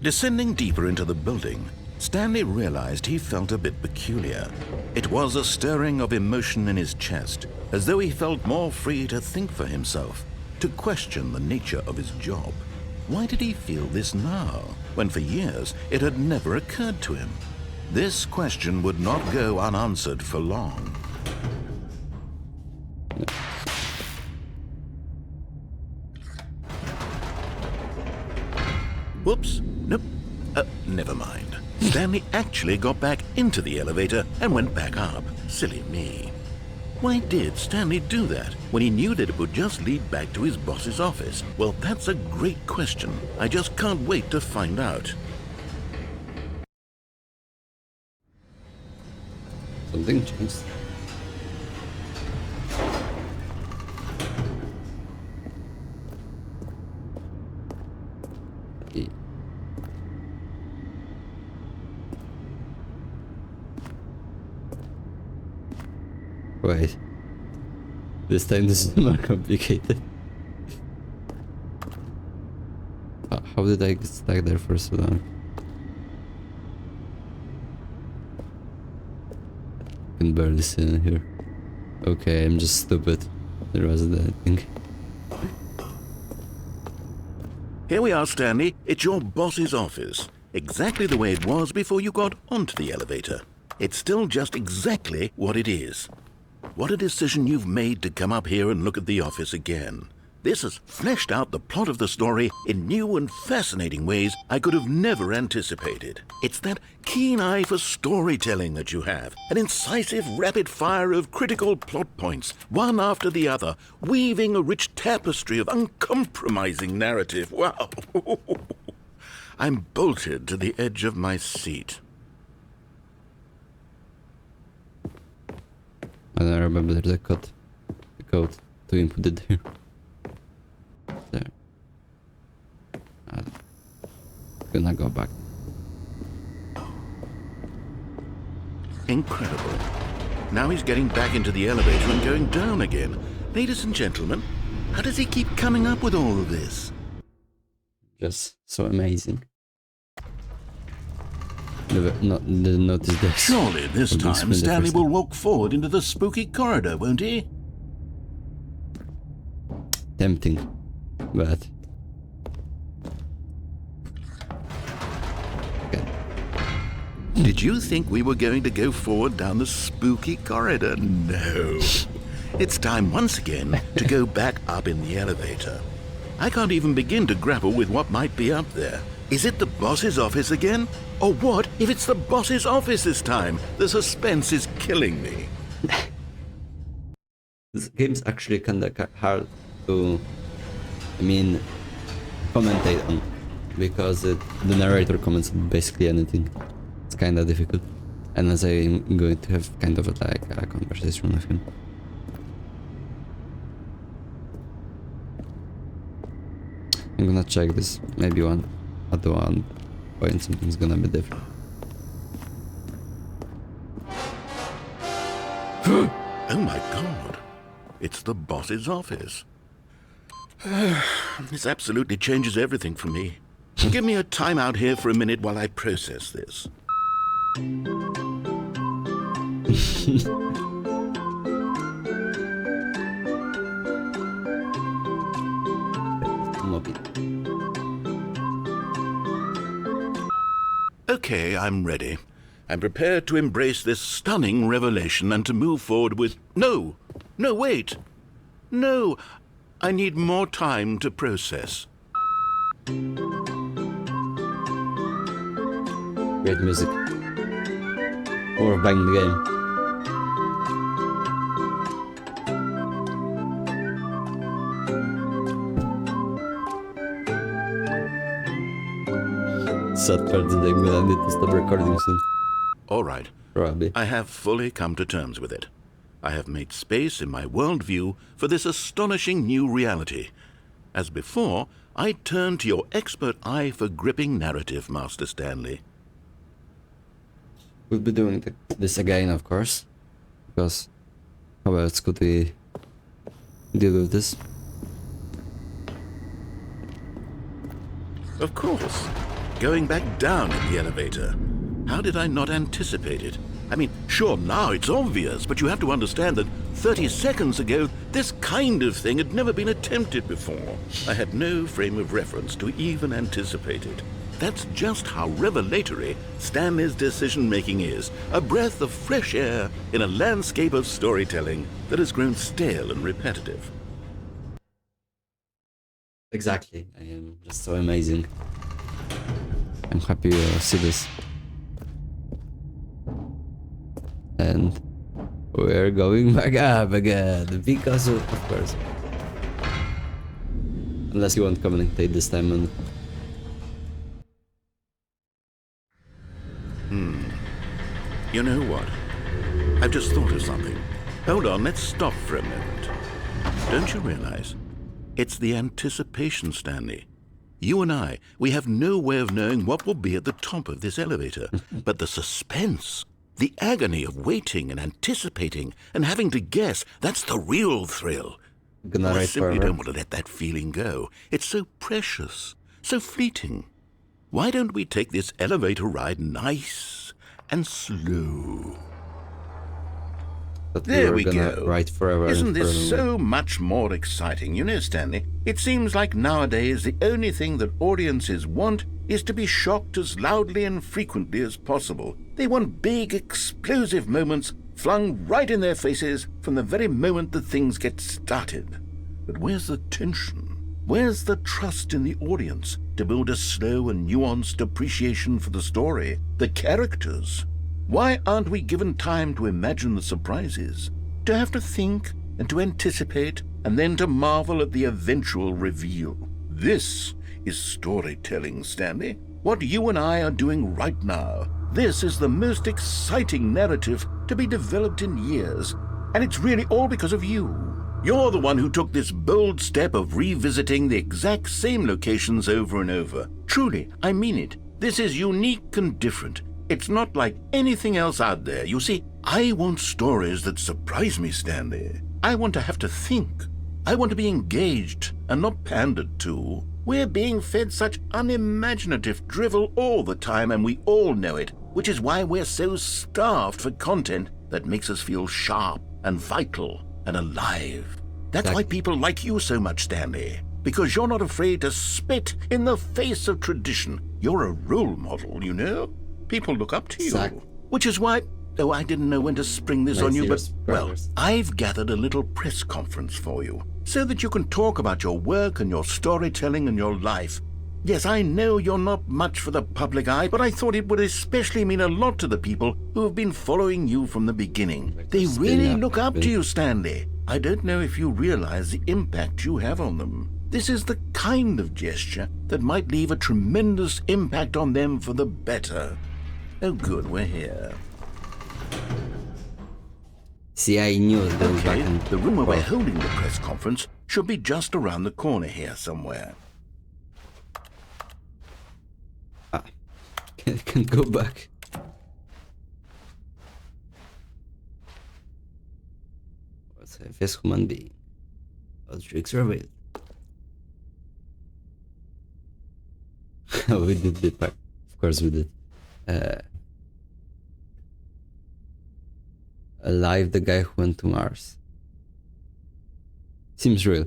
Descending deeper into the building, Stanley realized he felt a bit peculiar. It was a stirring of emotion in his chest, as though he felt more free to think for himself, to question the nature of his job. Why did he feel this now, when for years it had never occurred to him? This question would not go unanswered for long. Whoops. Nope. Never mind. Stanley actually got back into the elevator and went back up. Silly me. Why did Stanley do that when he knew that it would just lead back to his boss's office? Well, that's a great question. I just can't wait to find out. Something changed. Wait. This time this is more complicated. How did I get stuck there for so long? I can barely see in here. Okay, I'm just stupid. There wasn't anything. Here we are, Stanley. It's your boss's office. Exactly the way it was before you got onto the elevator. It's still just exactly what it is. What a decision you've made to come up here and look at the office again. This has fleshed out the plot of the story in new and fascinating ways I could have never anticipated. It's that keen eye for storytelling that you have, an incisive rapid fire of critical plot points, one after the other, weaving a rich tapestry of uncompromising narrative. Wow! I'm bolted to the edge of my seat. I don't remember the code to input it here. There. I'm gonna go back. Incredible. Now he's getting back into the elevator and going down again. Ladies and gentlemen, how does he keep coming up with all of this? Just so amazing. Didn't notice this. Surely this Would be time the Stanley first will walk forward into the spooky corridor, won't he? Tempting, but okay. Did you think we were going to go forward down the spooky corridor? No. It's time once again to go back up in the elevator. I can't even begin to grapple with what might be up there. Is it the boss's office again? Or what if it's the boss's office this time? The suspense is killing me. This game's actually kinda hard to, commentate on, because the narrator comments on basically anything. It's kinda difficult, and as I'm going to have kind of a conversation with him. I'm gonna check this, maybe at one point something's gonna be different. Oh my god. It's the boss's office. This absolutely changes everything for me. Give me a time out here for a minute while I process this. Okay, I'm ready. I'm prepared to embrace this stunning revelation and to move forward with... No! No, wait! No! I need more time to process. Great music. Or buying the game. Sad part that I'm gonna need to stop recording soon. All right. Probably. I have fully come to terms with it. I have made space in my worldview for this astonishing new reality. As before, I turn to your expert eye for gripping narrative, Master Stanley. We'll be doing this again, of course, because how else could we deal with this? Of course. Going back down in the elevator. How did I not anticipate it? I mean, sure, now it's obvious, but you have to understand that 30 seconds ago, this kind of thing had never been attempted before. I had no frame of reference to even anticipate it. That's just how revelatory Stanley's decision-making is. A breath of fresh air in a landscape of storytelling that has grown stale and repetitive. Exactly. I am just so amazing. I'm happy to see this. And we're going back up again, because of course. Unless you won't commentate this time on... You know what? I've just thought of something. Hold on, let's stop for a moment. Don't you realize? It's the anticipation, Stanley. You and I, we have no way of knowing what will be at the top of this elevator. But the suspense, the agony of waiting and anticipating and having to guess, that's the real thrill. I simply don't want to let that feeling go. It's so precious, so fleeting. Why don't we take this elevator ride nice and slow? There we go. Ride forever. Isn't this so much more exciting? You know, Stanley, it seems like nowadays the only thing that audiences want is to be shocked as loudly and frequently as possible. They want big, explosive moments flung right in their faces from the very moment that things get started. But where's the tension? Where's the trust in the audience to build a slow and nuanced appreciation for the story, the characters? Why aren't we given time to imagine the surprises, to have to think and to anticipate and then to marvel at the eventual reveal? This is storytelling, Stanley. What you and I are doing right now. This is the most exciting narrative to be developed in years, and it's really all because of you. You're the one who took this bold step of revisiting the exact same locations over and over. Truly, I mean it. This is unique and different. It's not like anything else out there. You see, I want stories that surprise me, Stanley. I want to have to think. I want to be engaged and not pandered to. We're being fed such unimaginative drivel all the time, and we all know it, which is why we're so starved for content that makes us feel sharp and vital and alive. That's why people like you so much, Stanley, because you're not afraid to spit in the face of tradition. You're a role model, you know? People look up to you. Which is why... Oh, I didn't know when to spring this on you, but, well, I've gathered a little press conference for you, so that you can talk about your work and your storytelling and your life. Yes, I know you're not much for the public eye, but I thought it would especially mean a lot to the people who have been following you from the beginning. They really look up to you, Stanley. I don't know if you realize the impact you have on them. This is the kind of gesture that might leave a tremendous impact on them for the better. Oh, good, we're here. See, I knew it goes back and... The room where we're holding the press conference should be just around the corner here somewhere. Ah, can go back. What's a first human being? All tricks revealed. We did the pack. Of course we did. Alive, the guy who went to Mars. Seems real.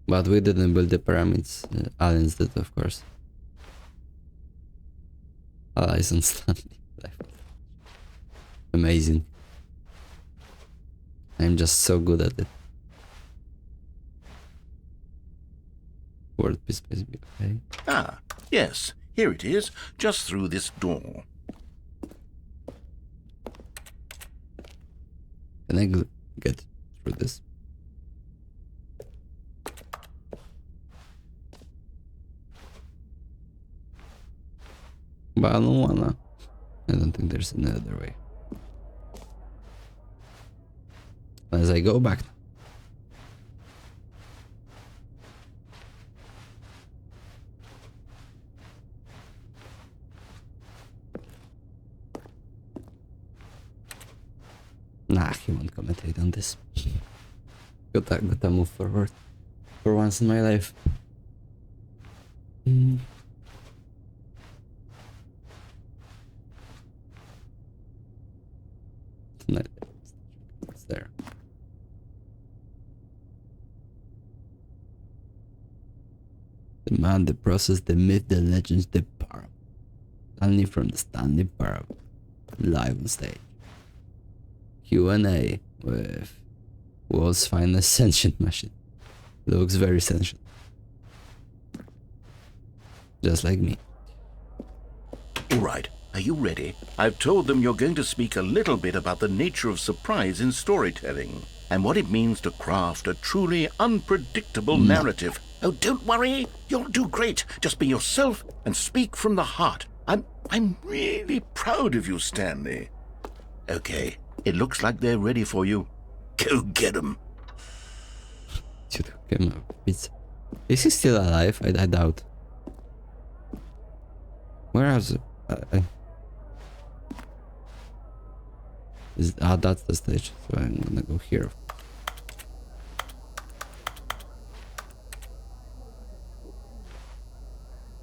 But we didn't build the pyramids. Aliens did, of course. Allies and Stanley. Amazing. I'm just so good at it. World peace, okay. Ah, yes, here it is, just through this door. Can I get through this? But I don't wanna. I don't think there's another way. As I go back. Nah, he won't commentate on this. Gotta move forward. For once in my life. It's there. The man, the process, the myth, the legends, the parable. Stanley from the Stanley Parable. Live on stage. Q&A with world's finest sentient machine. Looks very sentient. Just like me. All right, are you ready? I've told them you're going to speak a little bit about the nature of surprise in storytelling and what it means to craft a truly unpredictable narrative. Oh, don't worry. You'll do great. Just be yourself and speak from the heart. I'm really proud of you, Stanley. Okay. It looks like they're ready for you. Go get them. Is he still alive? I doubt. Where is it? That's the stage. So I'm gonna go here.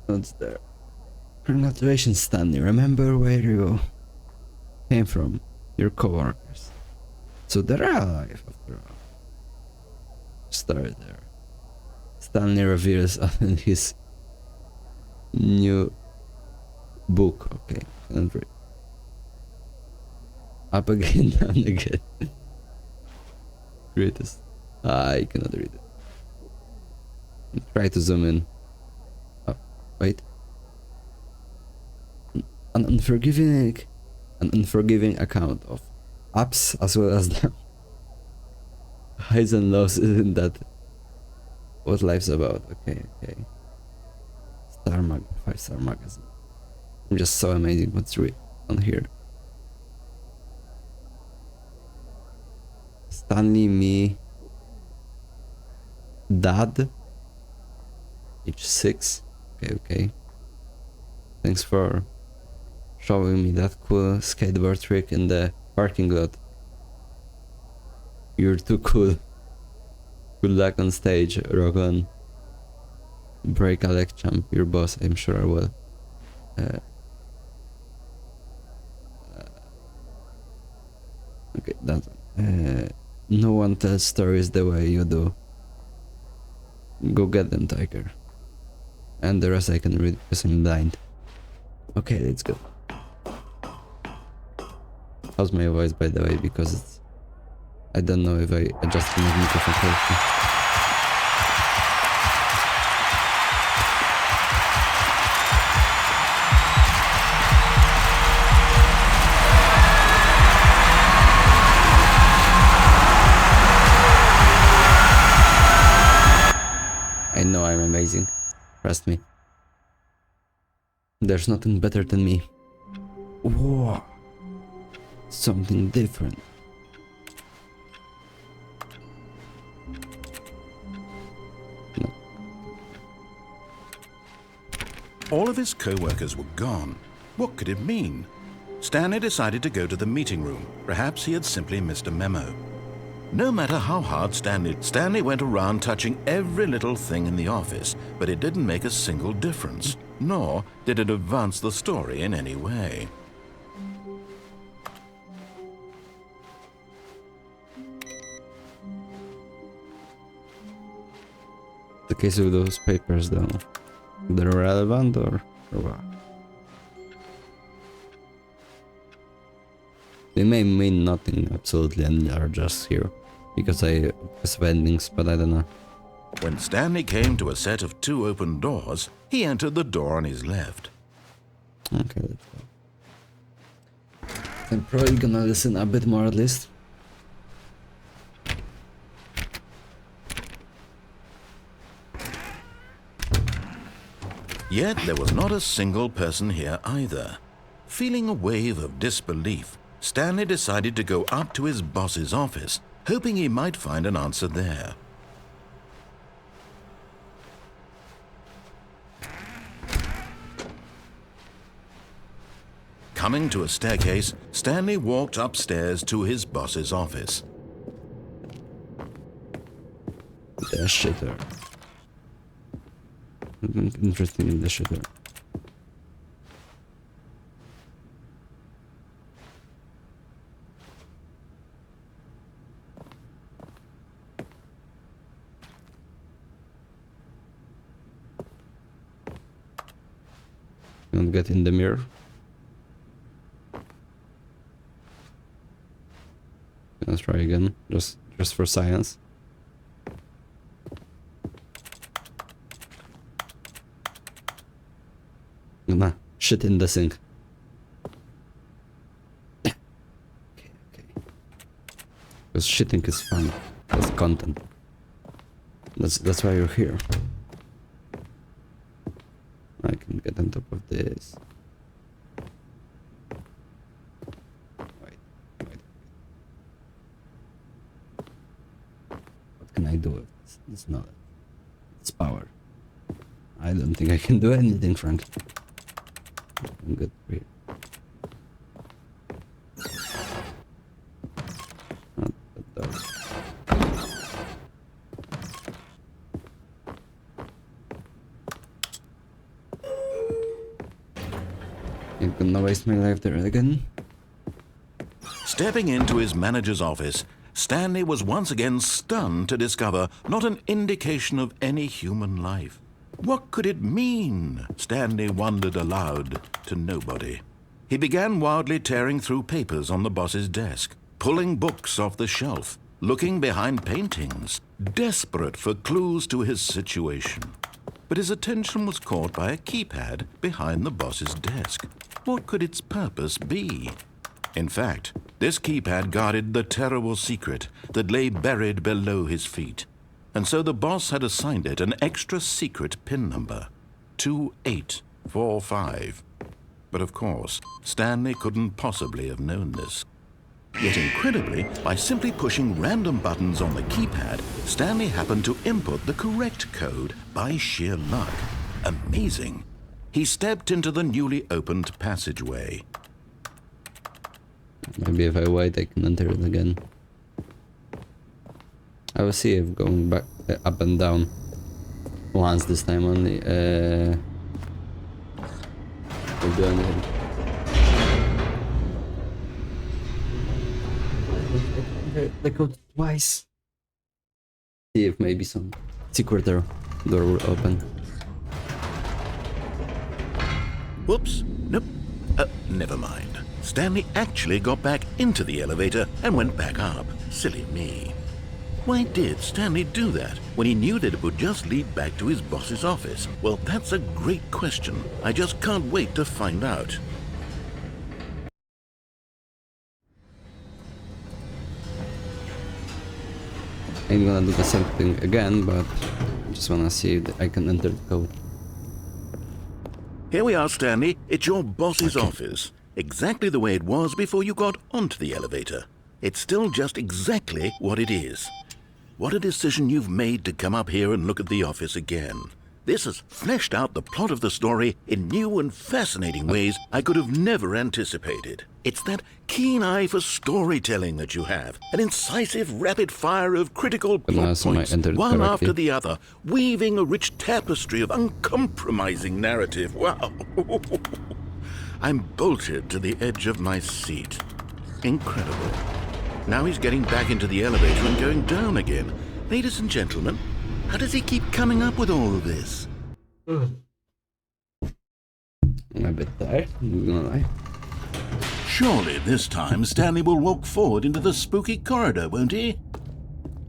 What's there? Congratulations, Stanley. Remember where you came from. Your co-workers. So they're alive after all. Start there. Stanley reveals in his new book. Okay, can't read. Up again, down again. Greatest. I cannot read it. Try to zoom in. Oh, wait. An unforgiving account of ups as well as the highs and lows. Isn't that what life's about? Okay. Star Mag 5-star magazine. I'm just so amazing what's on here. Stanley, me, Dad, age 6. Okay. Thanks for showing me that cool skateboard trick in the parking lot. You're too cool. Good luck on stage, rock on. Break a leg champ, your boss, I'm sure I will. Okay, that no one tells stories the way you do. Go get them, Tiger. And the rest I can read because I'm blind. Okay, let's go. How's my voice, by the way, because it's... I don't know if I adjusted my microphone correctly. I know I'm amazing. Trust me. There's nothing better than me. Whoa. Something different. No. All of his co-workers were gone. What could it mean? Stanley decided to go to the meeting room. Perhaps he had simply missed a memo. No matter how hard Stanley went around touching every little thing in the office, but it didn't make a single difference, nor did it advance the story in any way. The case of those papers, though, they're relevant or what? They may mean nothing absolutely and are just here because of endings, but I don't know. When Stanley came to a set of 2 open doors, he entered the door on his left. Okay, let's go. I'm probably gonna listen a bit more at least. Yet there was not a single person here either. Feeling a wave of disbelief, Stanley decided to go up to his boss's office, hoping he might find an answer there. Coming to a staircase, Stanley walked upstairs to his boss's office. The shitter. Interesting in the shitter. Don't get in the mirror. Let's try again, just for science. Nah, shit in the sink. Okay. Because shitting is fun. That's content. That's why you're here. I can get on top of this. Wait. What can I do with this? It's not. It's power. I don't think I can do anything, frankly. I'm good for you. Not that dark. Ain't gonna waste my life there again. Stepping into his manager's office, Stanley was once again stunned to discover not an indication of any human life. What could it mean? Stanley wondered aloud to nobody. He began wildly tearing through papers on the boss's desk, pulling books off the shelf, looking behind paintings, desperate for clues to his situation. But his attention was caught by a keypad behind the boss's desk. What could its purpose be? In fact, this keypad guarded the terrible secret that lay buried below his feet. And so the boss had assigned it an extra secret PIN number, 2845. But of course, Stanley couldn't possibly have known this. Yet incredibly, by simply pushing random buttons on the keypad, Stanley happened to input the correct code by sheer luck. Amazing. He stepped into the newly opened passageway. Maybe if I wait, I can enter it again. I will see if going back up and down once this time only will do anything. The code twice. See if maybe some secret door will open. Whoops. Nope. Never mind. Stanley actually got back into the elevator and went back up. Silly me. Why did Stanley do that when he knew that it would just lead back to his boss's office? Well, that's a great question. I just can't wait to find out. I'm gonna do the same thing again, but just wanna see if I can enter the code. Here we are, Stanley. It's your boss's Okay. office. Exactly the way it was before you got onto the elevator. It's still just exactly what it is. What a decision you've made to come up here and look at the office again. This has fleshed out the plot of the story in new and fascinating ways I could have never anticipated. It's that keen eye for storytelling that you have, an incisive rapid fire of critical plot Unless I points, entered one correctly. after the other, weaving a rich tapestry of uncompromising narrative. Wow. I'm bolted to the edge of my seat. Incredible. Now he's getting back into the elevator and going down again. Ladies and gentlemen, how does he keep coming up with all of this? I'm a bit tired, I'm not gonna lie. Surely this time Stanley will walk forward into the spooky corridor, won't he?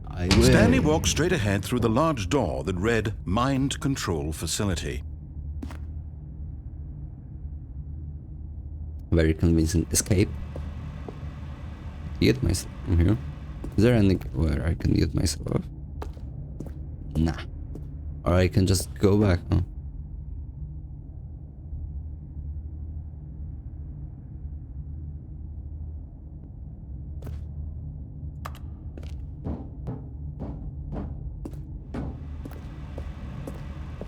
I will. Stanley walked straight ahead through the large door that read Mind Control Facility. Very convincing escape. Get myself from here. Is there anywhere I can get myself off? Nah. Or I can just go back. Oh.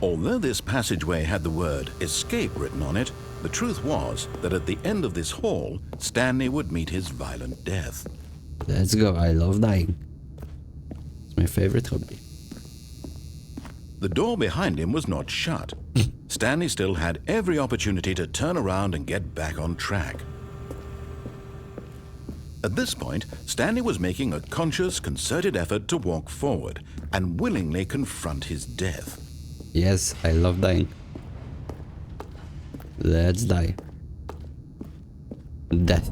Although this passageway had the word escape written on it, the truth was that at the end of this hall, Stanley would meet his violent death. Let's go. I love dying. It's my favorite hobby. The door behind him was not shut. Stanley still had every opportunity to turn around and get back on track. At this point, Stanley was making a conscious, concerted effort to walk forward and willingly confront his death. Yes, I love dying. Let's die. Death.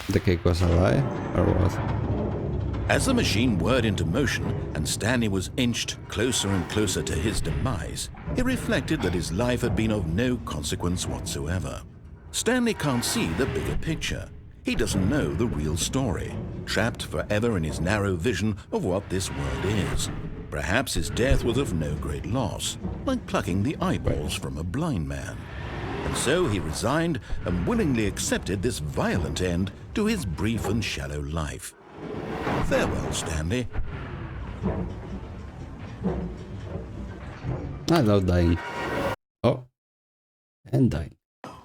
The cake was a lie, or what? As the machine whirred into motion and Stanley was inched closer and closer to his demise, he reflected that his life had been of no consequence whatsoever. Stanley can't see the bigger picture. He doesn't know the real story, trapped forever in his narrow vision of what this world is. Perhaps his death was of no great loss, like plucking the eyeballs from a blind man. And so he resigned and willingly accepted this violent end to his brief and shallow life. Farewell, Stanley. I love dying. Oh. And dying.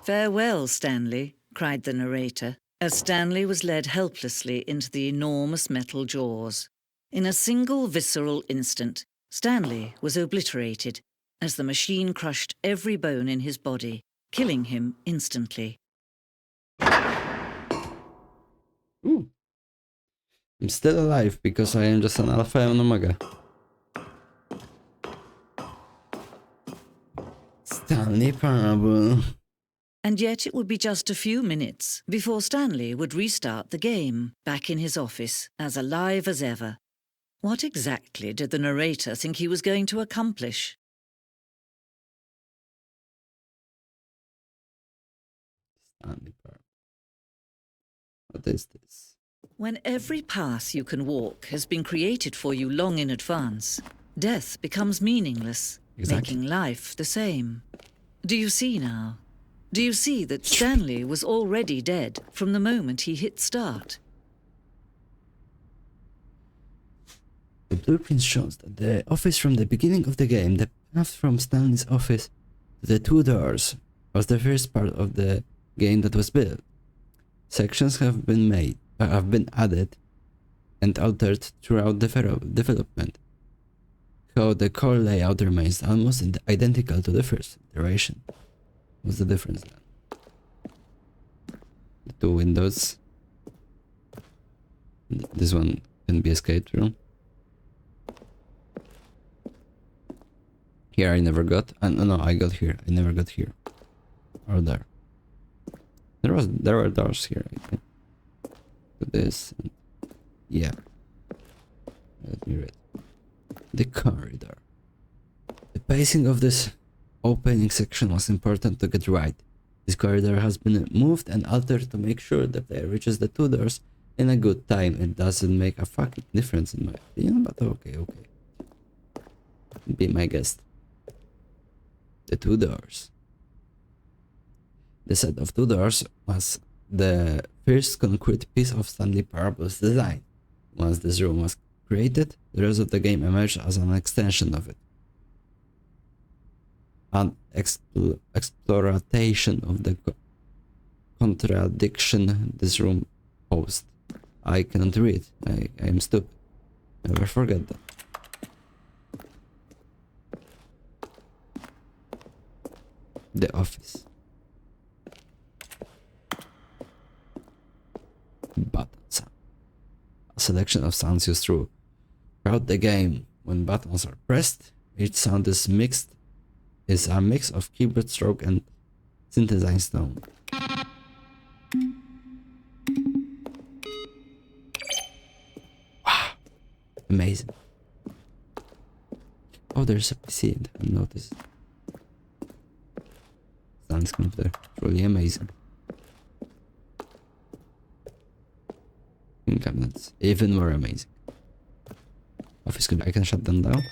"Farewell, Stanley," cried the narrator, as Stanley was led helplessly into the enormous metal jaws. In a single visceral instant, Stanley was obliterated as the machine crushed every bone in his body, killing him instantly. Ooh. I'm still alive because I am just an alpha and omega. Stanley Parable. And yet it would be just a few minutes before Stanley would restart the game, back in his office, as alive as ever. What exactly did the narrator think he was going to accomplish? Stanley Parable. What is this? When every path you can walk has been created for you long in advance, death becomes meaningless, Exactly. making life the same. Do you see now? Do you see that Stanley was already dead from the moment he hit start? The blueprint shows that the office from the beginning of the game, the path from Stanley's office to the two doors, was the first part of the game that was built. Sections have been added and altered throughout development. How the core layout remains almost identical to the first iteration. What's the difference then? The two windows. This one can be escaped through. Here I never got. No, I got here. I never got here. Or there. There were doors here, I think. To this. And yeah. Let me read. The corridor. The pacing of this opening section was important to get right. This corridor has been moved and altered to make sure the player reaches the two doors in a good time. It doesn't make a fucking difference in my opinion, but okay. Be my guest. The two doors. The set of two doors was the first concrete piece of Stanley Parable's design. Once this room was created, the rest of the game emerged as an extension of it. An exploration of the contradiction this room posed. I cannot read. I am stupid. Never forget that. The office. Button sound. A selection of sounds used throughout the game. When buttons are pressed, each sound is a mix of keyboard stroke and synthesized tone. Wow, amazing. Oh, there's a PC. I didn't notice. Sounds computer, truly amazing. Cabinets, even more amazing. Office I can shut them down.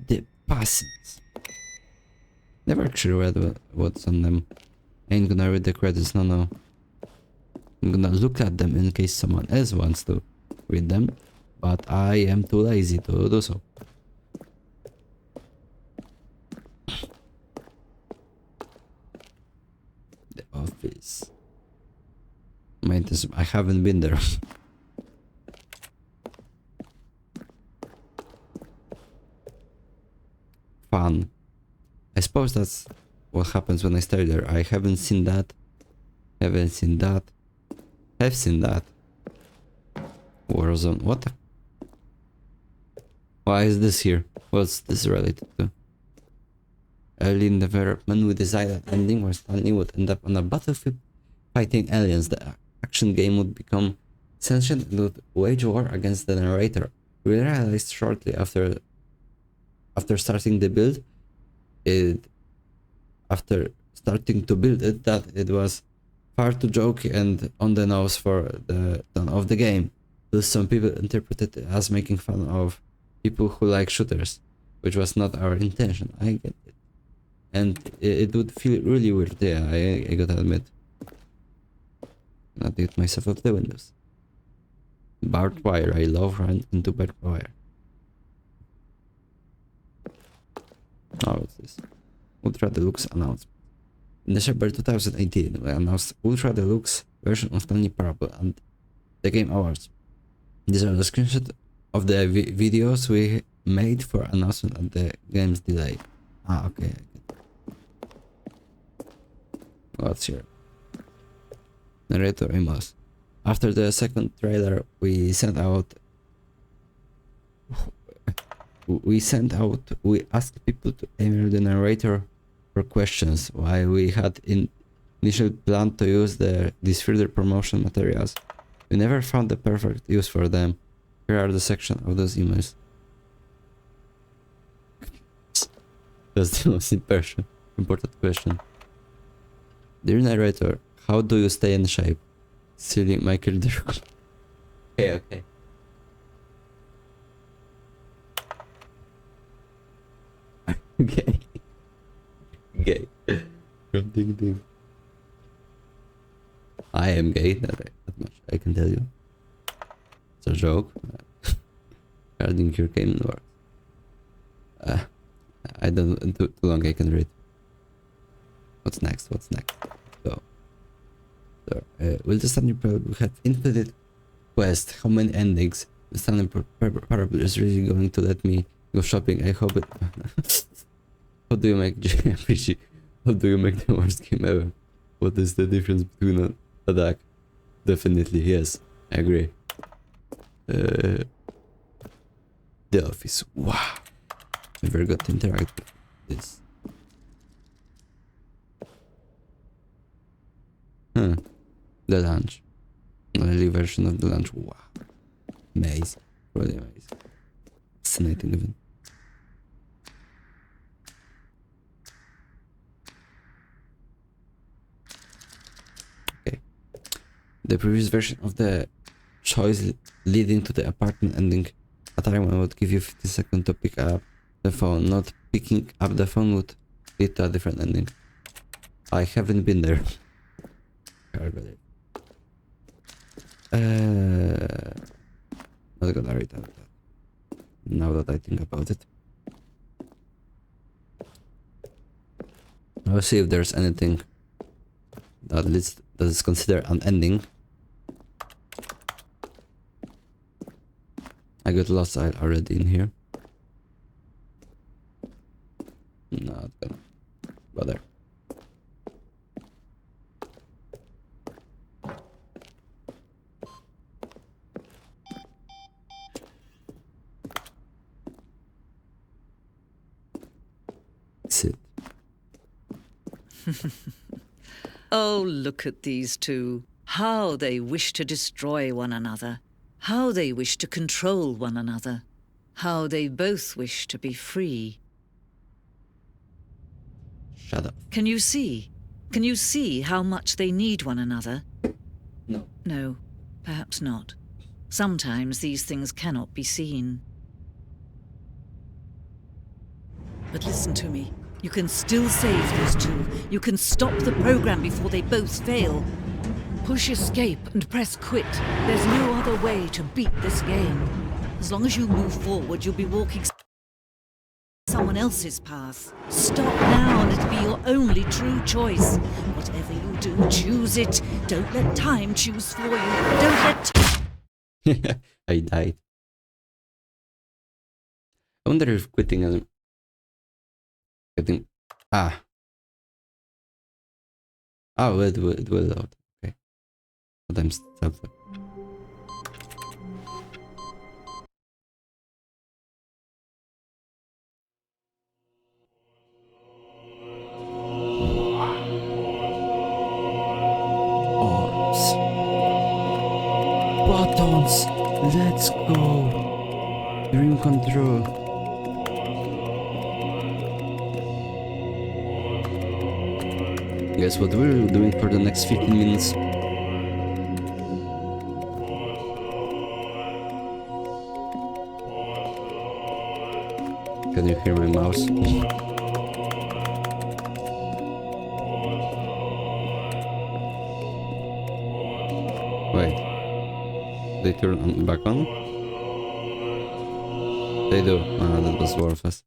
The passings. Never actually read what's on them. Ain't gonna read the credits, no. I'm gonna look at them in case someone else wants to read them, but I am too lazy to do so. The office. I haven't been there. Fun. I suppose that's what happens when I stay there. I haven't seen that. Have seen that. Warzone. What the? Why is this here? What's this related to? Early in development, we decided an ending where Stanley would end up on a battlefield fighting aliens. The action game would become sentient and would wage war against the narrator. We realized shortly after starting the build, that it was far too jokey and on the nose for the tone of the game. Thus some people interpreted it as making fun of people who like shooters, which was not our intention. I get it. And it would feel really weird, yeah, I gotta admit. Not get myself off the windows. Barbed wire, I love running into barbed wire. Oh, what's this? Ultra Deluxe announcement. In December 2018, we announced Ultra Deluxe version of Stanley Parable and the Game Awards. These are the screenshots of the videos we made for announcement and the game's delay. Ah, okay. What's here? Narrator Amos. After the second trailer, we asked people to email the narrator for questions, while we had initial plan to use these further promotion materials. We never found the perfect use for them. Here are the section of those emails. That's the most important question. Dear narrator, how do you stay in shape? Silly Michael Dirk. Okay. Gay. Ding ding. I am gay, that much I can tell you. It's a joke. regarding your game work. I don't too long I can read. What's next? What's next? So will the Stanley Parable have infinite quest? How many endings? The Stanley Parable is really going to let me go shopping. I hope it. How do you make JRPG? How do you make the worst game ever? What is the difference between an attack? Definitely, yes, I agree. The office. Wow. Never got to interact with this. The lunch. An early version of the lunch. Wow. Amazing. Really amazing. Fascinating even. Okay. The previous version of the choice leading to the apartment ending. A time when I would give you 50 seconds to pick up the phone. Not picking up the phone would lead to a different ending. I haven't been there. Not gonna read out that. Now that I think about it. I'll see if there's anything that is considered an ending. I got lost already in here. Not gonna bother. Sit. Oh, look at these two. How they wish to destroy one another. How they wish to control one another. How they both wish to be free. Shut up. Can you see? Can you see how much they need one another? No. No, perhaps not. Sometimes these things cannot be seen. But listen to me. You can still save those two. You can stop the program before they both fail. Push escape and press quit. There's no other way to beat this game. As long as you move forward, you'll be walking someone else's path. Stop now and it'll be your only true choice. Whatever you do, choose it. Don't let time choose for you. Don't let I died. I wonder if quitting and getting oh, it will load. Okay, but I'm stuck. Orbs, buttons. Let's go. Dream control. Guess what we're doing for the next 15 minutes? Can you hear my mouse? Wait. They turn back on? They do. Ah, that was worthless.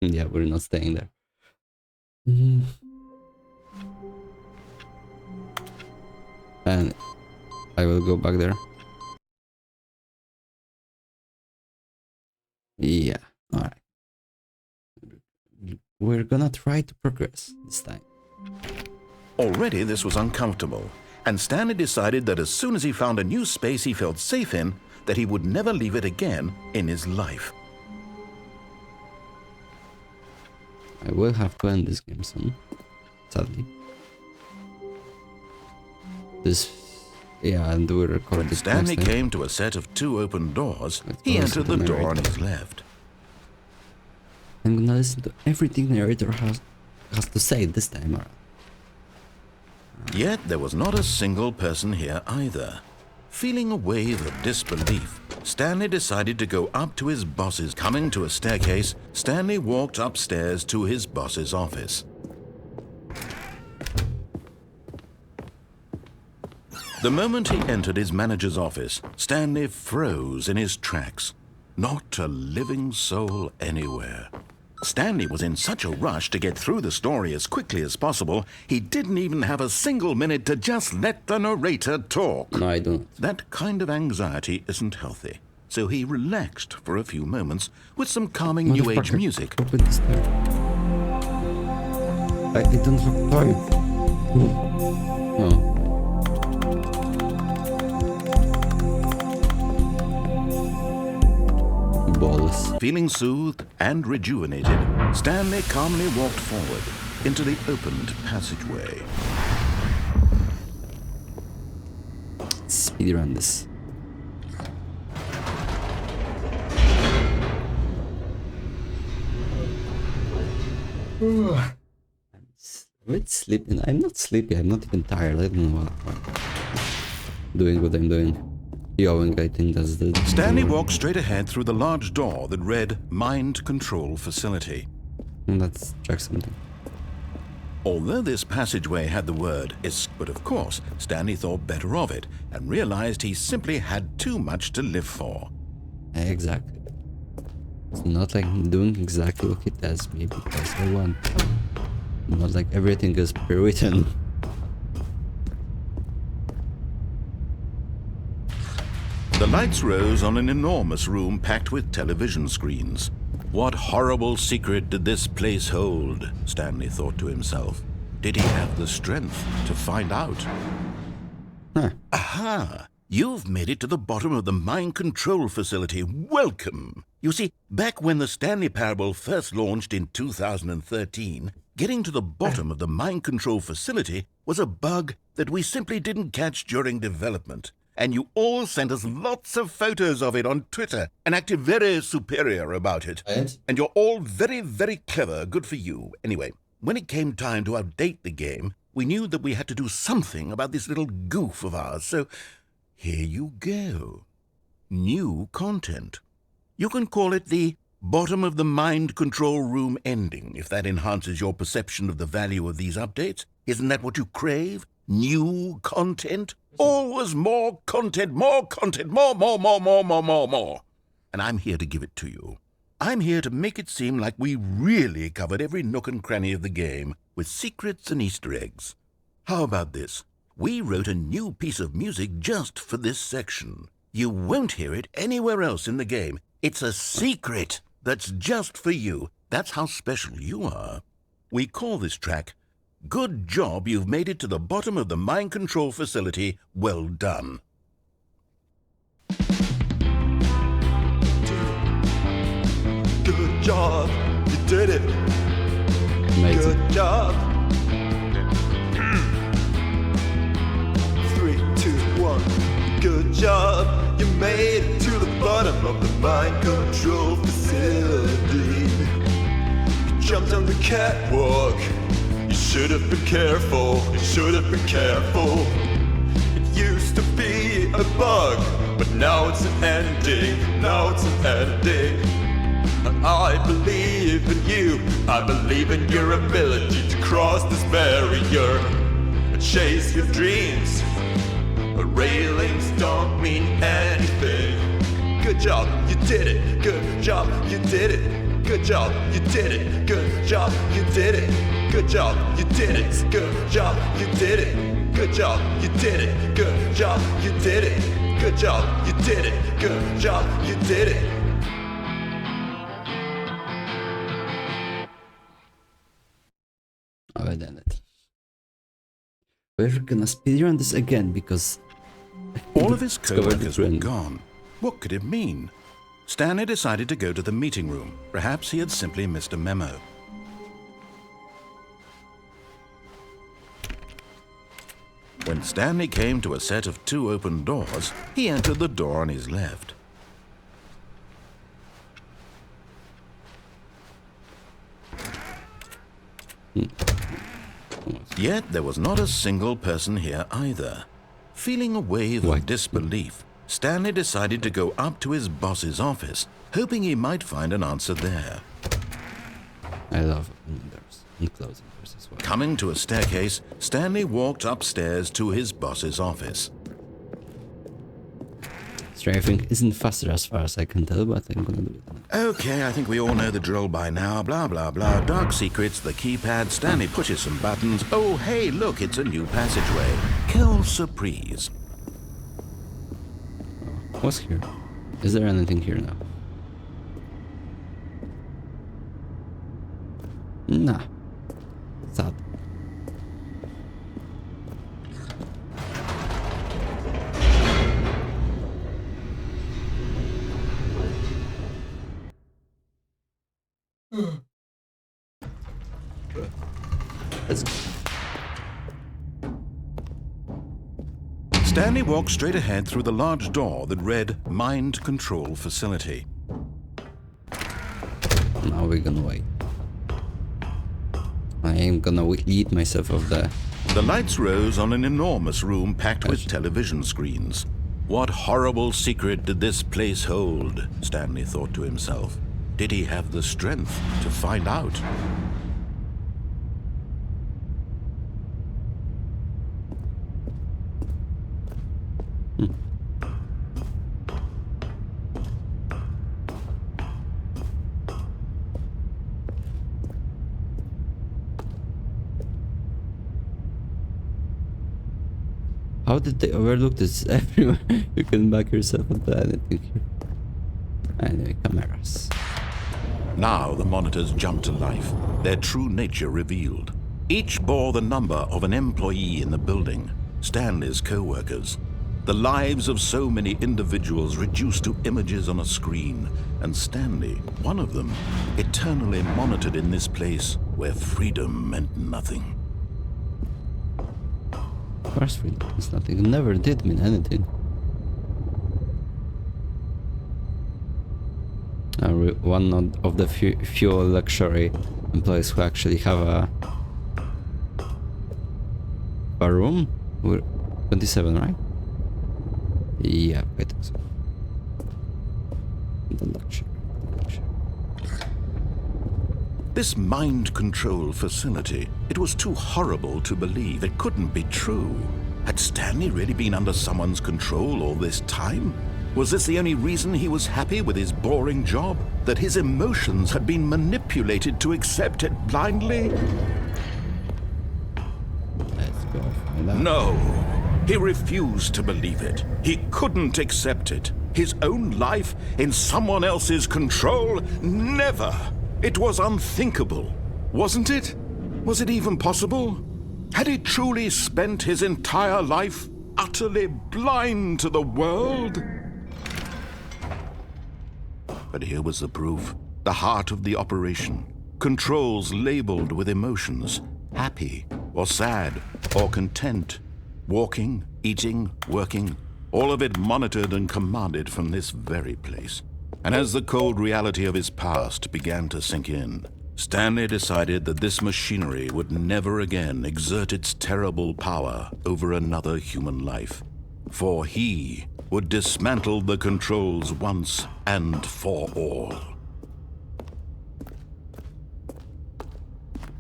Yeah, we're not staying there. And I will go back there. Yeah, alright. We're gonna try to progress this time. Already this was uncomfortable, and Stanley decided that as soon as he found a new space he felt safe in, that he would never leave it again in his life. I will have to end this game soon, sadly. Yeah, and we'll record When it Stanley next time. came to a set of 2 open doors, Let's he go entered to the the door on narrator. his left. I'm gonna listen to everything the narrator has to say this time around. Yet there was not a single person here either. Feeling a wave of disbelief, Stanley decided to go up to his boss's. Coming to a staircase, Stanley walked upstairs to his boss's office. The moment he entered his manager's office, Stanley froze in his tracks. Not a living soul anywhere. Stanley was in such a rush to get through the story as quickly as possible, he didn't even have a single minute to just let the narrator talk. No, I don't. That kind of anxiety isn't healthy, so he relaxed for a few moments with some calming New Age music. Open this door. I don't have time. Oh. Balls. Feeling soothed and rejuvenated, Stanley calmly walked forward into the opened passageway. Speedrun this. I'm a bit sleepy. I'm not sleepy. I'm not even tired. I don't know what. Doing what I'm doing. Yowing, I think that's the... Stanley walked straight ahead through the large door that read Mind Control Facility. Let's check something. Although this passageway had the word "is," but of course, Stanley thought better of it and realized he simply had too much to live for. Exactly. It's not like I'm doing exactly what he tells me because I want. Not like everything is pre-written. The lights rose on an enormous room packed with television screens. What horrible secret did this place hold? Stanley thought to himself. Did he have the strength to find out? Huh. Aha! You've made it to the bottom of the mind control facility. Welcome! You see, back when the Stanley Parable first launched in 2013, getting to the bottom of the mind control facility was a bug that we simply didn't catch during development. And you all sent us lots of photos of it on Twitter and acted very superior about it. And you're all very, very clever. Good for you. Anyway, when it came time to update the game, we knew that we had to do something about this little goof of ours. So here you go. New content. You can call it the bottom of the mind control room ending, if that enhances your perception of the value of these updates. Isn't that what you crave? New content? Always more content, more, more. And I'm here to give it to you. I'm here to make it seem like we really covered every nook and cranny of the game with secrets and Easter eggs. How about this? We wrote a new piece of music just for this section. You won't hear it anywhere else in the game. It's a secret that's just for you. That's how special you are. We call this track Good Job You've Made It to the Bottom of the Mind Control Facility. Well done. Good job, you did it. Amazing. Good job. 3, 2, 1. Good job, you made it to the bottom of the mind control facility. You jumped on the catwalk. You should have been careful. You should have been careful. It used to be a bug, but now it's an ending. Now it's an ending. I believe in you. I believe in your ability to cross this barrier and chase your dreams. Railings don't mean anything. Good job, you did it. Good job, you did it. Good job, you did it. Good job, you did it. Good job, you did it. Good job, you did it. Good job, you did it. Good job, you did it. Good job, you did it. Good job, you did it. I've done it. We're gonna speedrun this again because All of his discovered co-workers the were trend. gone. What could it mean? Stanley decided to go to the meeting room. Perhaps he had simply missed a memo. When Stanley came to a set of 2 open doors, he entered the door on his left. Yet there was not a single person here either. Feeling a wave What? of disbelief, Stanley decided to go up to his boss's office, hoping he might find an answer there. I love opening doors and closing doors as well. Coming to a staircase, Stanley walked upstairs to his boss's office. Strafing isn't faster as far as I can tell, but I'm gonna do it. Okay, I think we all know the drill by now. Blah, blah, blah. Dark secrets, the keypad. Stanley pushes some buttons. Oh, hey, look, it's a new passageway. Quelle surprise. What's here? Is there anything here now? Nah. Sad. Let's go. Stanley walked straight ahead through the large door that read Mind Control Facility. Now we're gonna wait. I am gonna lead myself off there. The lights rose on an enormous room packed with television screens. What horrible secret did this place hold? Stanley thought to himself. Did he have the strength to find out? How did they overlook this everywhere? You can back yourself onto anything here. Anyway, cameras. Now the monitors jumped to life, their true nature revealed. Each bore the number of an employee in the building, Stanley's co-workers. The lives of so many individuals reduced to images on a screen, and Stanley, one of them, eternally monitored in this place where freedom meant nothing. Of course, freedom means nothing. It never did mean anything. One of the few luxury employees who actually have a room. We're 27, right? Yeah, I think so. The luxury. This mind control facility, it was too horrible to believe. It couldn't be true. Had Stanley really been under someone's control all this time? Was this the only reason he was happy with his boring job? That his emotions had been manipulated to accept it blindly? Let's go find out. No. He refused to believe it. He couldn't accept it. His own life in someone else's control? Never. It was unthinkable, wasn't it? Was it even possible? Had he truly spent his entire life utterly blind to the world? But here was the proof, the heart of the operation. Controls labeled with emotions, happy or sad or content. Walking, eating, working, all of it monitored and commanded from this very place. And as the cold reality of his past began to sink in, Stanley decided that this machinery would never again exert its terrible power over another human life. For he would dismantle the controls once and for all.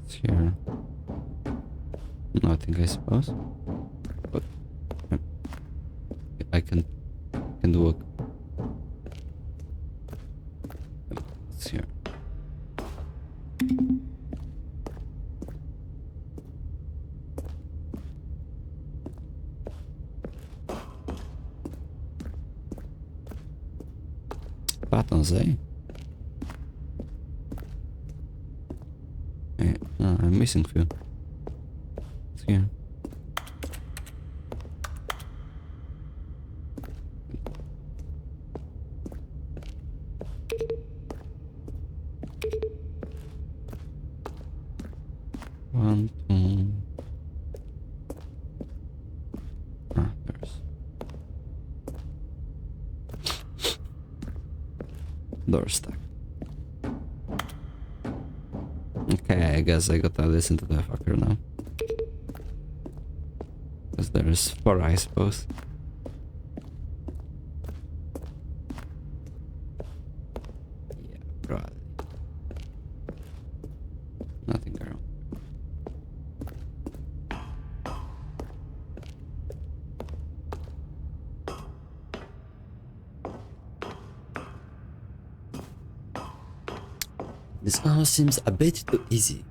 It's here. Nothing, I suppose. But I can walk. It's here. Buttons, eh? Yeah, no, I'm missing few. It's here. One, two. Ah, there's. Door stack. Okay, I guess I gotta listen to the fucker now. Because there's 4, I suppose. Yeah, probably. Nothing around. This now seems a bit too easy.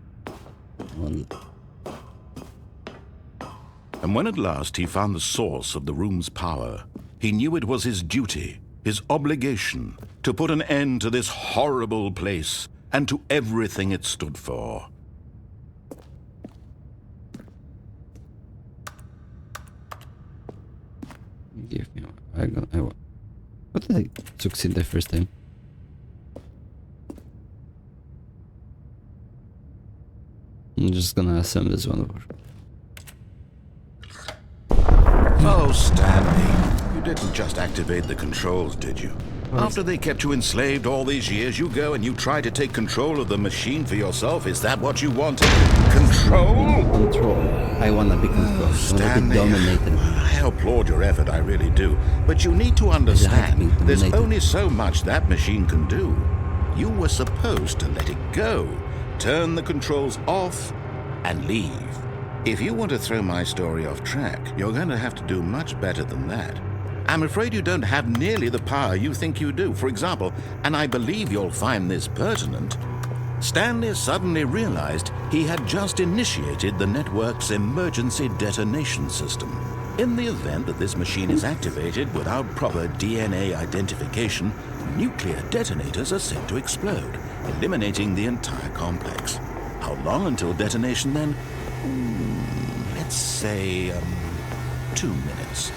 And when at last he found the source of the room's power, he knew it was his duty, his obligation, to put an end to this horrible place and to everything it stood for. Give me. What did I succeed the first time? I'm just gonna assume this one over. Oh, Stanley, you didn't just activate the controls, did you? After they kept you enslaved all these years, you go and you try to take control of the machine for yourself. Is that what you wanted? Control? Control. I wanna be controlled. I wanna be Stanley, dominated. I applaud your effort, I really do. But you need to understand, being there's dominated. only so much that machine can do. You were supposed to let it go, turn the controls off, and leave. If you want to throw my story off track, you're going to have to do much better than that. I'm afraid you don't have nearly the power you think you do. For example, and I believe you'll find this pertinent, Stanley suddenly realized he had just initiated the network's emergency detonation system. In the event that this machine is activated without proper DNA identification, nuclear detonators are set to explode, eliminating the entire complex. How long until detonation then? Let's say, 2 minutes.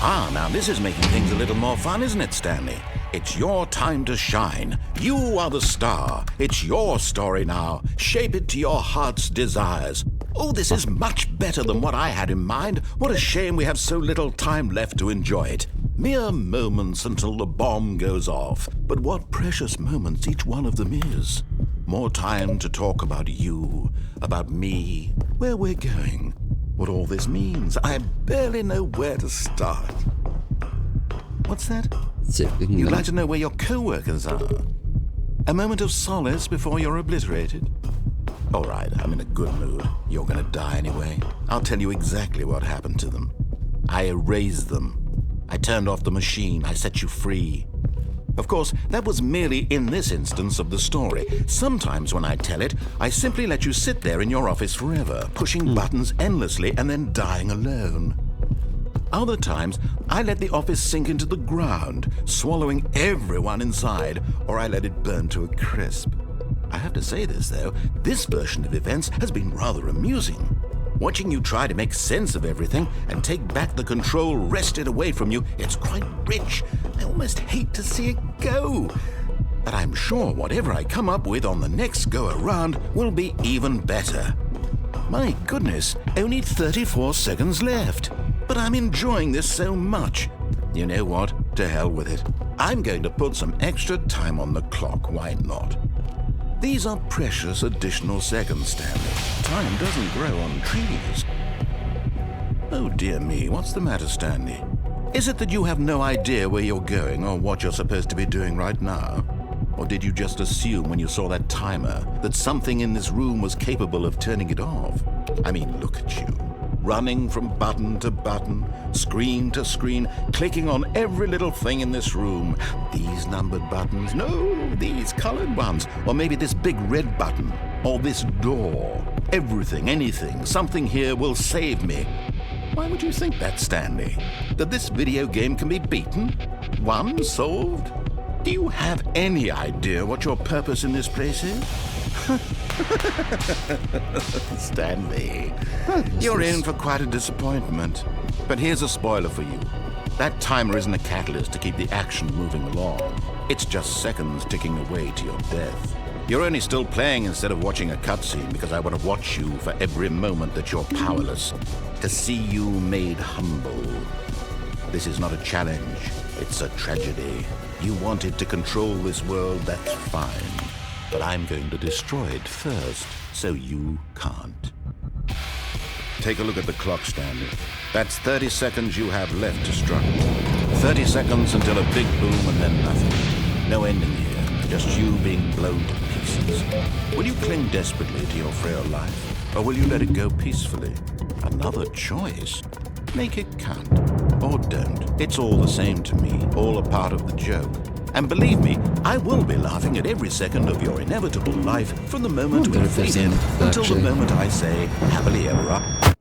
Now this is making things a little more fun, isn't it, Stanley? It's your time to shine. You are the star. It's your story now. Shape it to your heart's desires. Oh, this is much better than what I had in mind. What a shame we have so little time left to enjoy it. Mere moments until the bomb goes off. But what precious moments each one of them is. More time to talk about you, about me, where we're going, what all this means. I barely know where to start. What's that? You'd like to know where your co-workers are? A moment of solace before you're obliterated? All right, I'm in a good mood. You're gonna die anyway. I'll tell you exactly what happened to them. I erased them. I turned off the machine. I set you free. Of course, that was merely in this instance of the story. Sometimes when I tell it, I simply let you sit there in your office forever, pushing buttons endlessly and then dying alone. Other times, I let the office sink into the ground, swallowing everyone inside, or I let it burn to a crisp. I have to say this, though, this version of events has been rather amusing. Watching you try to make sense of everything and take back the control wrested away from you, it's quite rich. I almost hate to see it go. But I'm sure whatever I come up with on the next go-around will be even better. My goodness, only 34 seconds left. But I'm enjoying this so much. You know what? To hell with it. I'm going to put some extra time on the clock. Why not? These are precious additional seconds, Stanley. Time doesn't grow on trees. Oh dear me, what's the matter, Stanley? Is it that you have no idea where you're going or what you're supposed to be doing right now? Or did you just assume when you saw that timer that something in this room was capable of turning it off? I mean, look at you. Running from button to button, screen to screen, clicking on every little thing in this room. These numbered buttons, no, these colored ones. Or maybe this big red button, or this door. Everything, anything, something here will save me. Why would you think that, Stanley? That this video game can be beaten? Won? Solved? Do you have any idea what your purpose in this place is? Stanley, you're in for quite a disappointment. But here's a spoiler for you. That timer isn't a catalyst to keep the action moving along. It's just seconds ticking away to your death. You're only still playing instead of watching a cutscene because I want to watch you for every moment that you're powerless, to see you made humble. This is not a challenge, it's a tragedy. You wanted to control this world, that's fine. But I'm going to destroy it first, so you can't. Take a look at the clock, Stanley. That's 30 seconds you have left to struggle. 30 seconds until a big boom and then nothing. No ending here, just you being blown to pieces. Will you cling desperately to your frail life, or will you let it go peacefully? Another choice. Make it count. Or don't. It's all the same to me, all a part of the joke. And believe me, I will be laughing at every second of your inevitable life from the moment we fade in until the moment I say, happily ever after.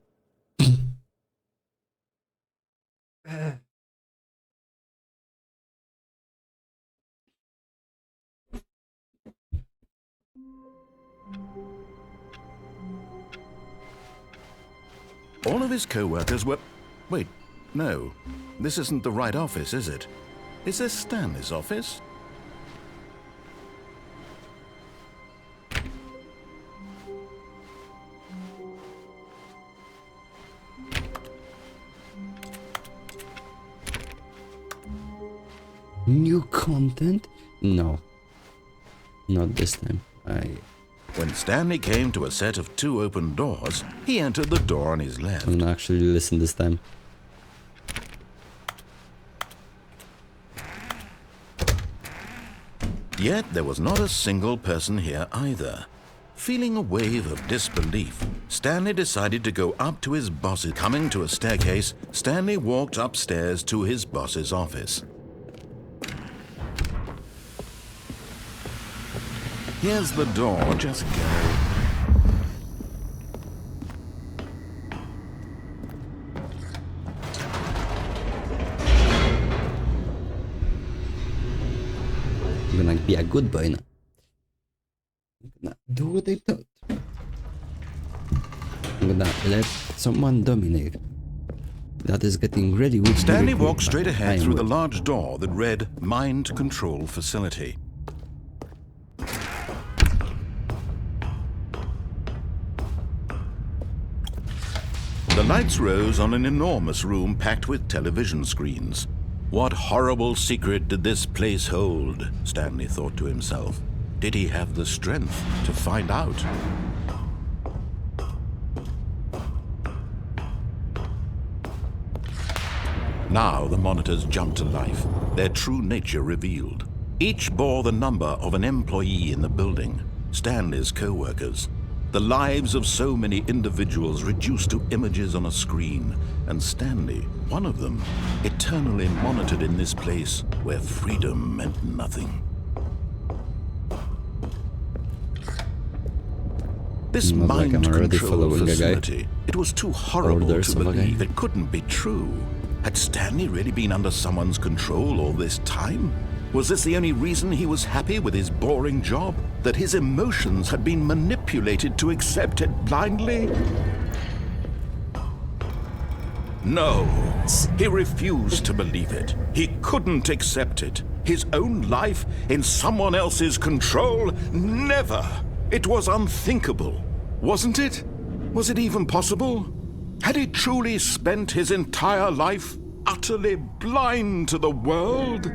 All of his co-workers were... Wait, no. This isn't the right office, is it? Is this Stanley's office? New content? No. Not this time. When Stanley came to a set of 2 open doors, he entered the door on his left. I'm gonna actually listen this time. Yet there was not a single person here either. Feeling a wave of disbelief, Stanley decided to go up to his boss's. Coming to a staircase, Stanley walked upstairs to his boss's office. Here's the door, just go. I'm gonna be a good boy now. I'm gonna do what I thought. I'm gonna let someone dominate. That is getting ready with Stanley walked straight ahead through the large door that read Mind Control Facility. The lights rose on an enormous room packed with television screens. What horrible secret did this place hold? Stanley thought to himself. Did he have the strength to find out? Now the monitors jumped to life, their true nature revealed. Each bore the number of an employee in the building, Stanley's co-workers. The lives of so many individuals reduced to images on a screen, and Stanley, one of them, eternally monitored in this place where freedom meant nothing. This mind control facility, it was too horrible to believe. It couldn't be true. Had Stanley really been under someone's control all this time? Was this the only reason he was happy with his boring job? That his emotions had been manipulated to accept it blindly? No, he refused to believe it. He couldn't accept it. His own life in someone else's control? Never! It was unthinkable, wasn't it? Was it even possible? Had he truly spent his entire life utterly blind to the world?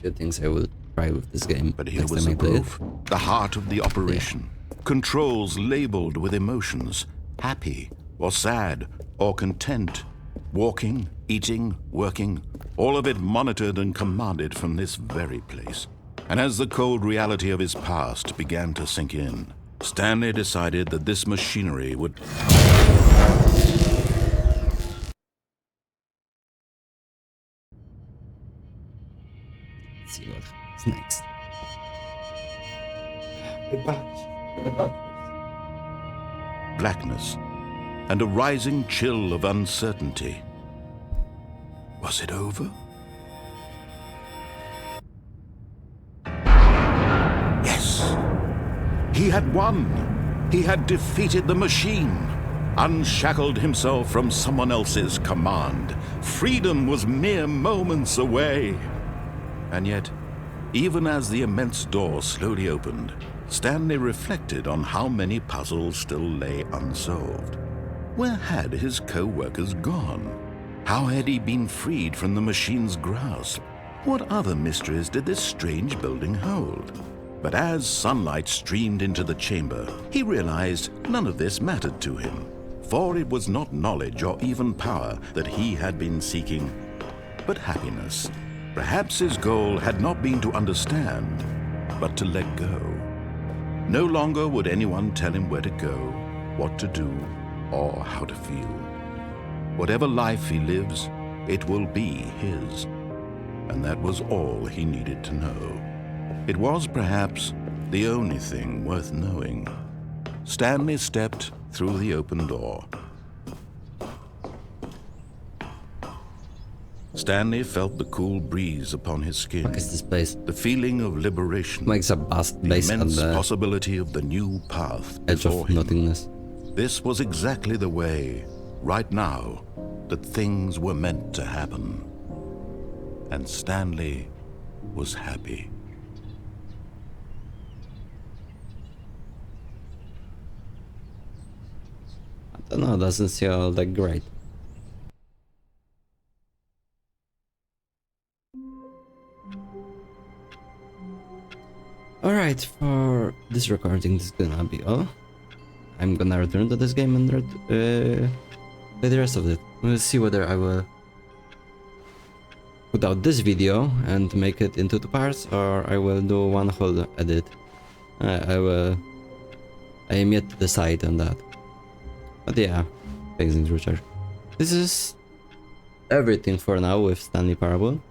Few things I will try with this game. But here was the proof. The heart of the operation. Yeah. Controls labeled with emotions. Happy or sad or content. Walking, eating, working. All of it monitored and commanded from this very place. And as the cold reality of his past began to sink in, Stanley decided that this machinery would... Let's see what's next. Blackness and a rising chill of uncertainty. Was it over? Yes! He had won! He had defeated the machine! Unshackled himself from someone else's command. Freedom was mere moments away. And yet, even as the immense door slowly opened, Stanley reflected on how many puzzles still lay unsolved. Where had his co-workers gone? How had he been freed from the machine's grasp? What other mysteries did this strange building hold? But as sunlight streamed into the chamber, he realized none of this mattered to him, for it was not knowledge or even power that he had been seeking, but happiness. Perhaps his goal had not been to understand, but to let go. No longer would anyone tell him where to go, what to do, or how to feel. Whatever life he lives, it will be his. and that was all he needed to know. It was perhaps the only thing worth knowing. Stanley stepped through the open door. Stanley felt the cool breeze upon his skin, What is this place? the feeling of liberation, Makes a the base on immense the possibility of the new path edge before of him. nothingness. This was exactly the way, right now, that things were meant to happen. And Stanley was happy. I don't know, doesn't seem all that great. Alright, for this recording, this is gonna be all. I'm gonna return to this game and play the rest of it. We'll see whether I will put out this video and make it into 2 parts, or I will do one whole edit. I am yet to decide on that. But yeah, thanks Richard. This is everything for now with Stanley Parable.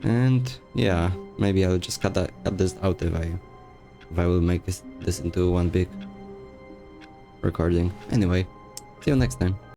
And yeah, maybe I'll just cut this out if I will make this into one big recording. Anyway, see you next time.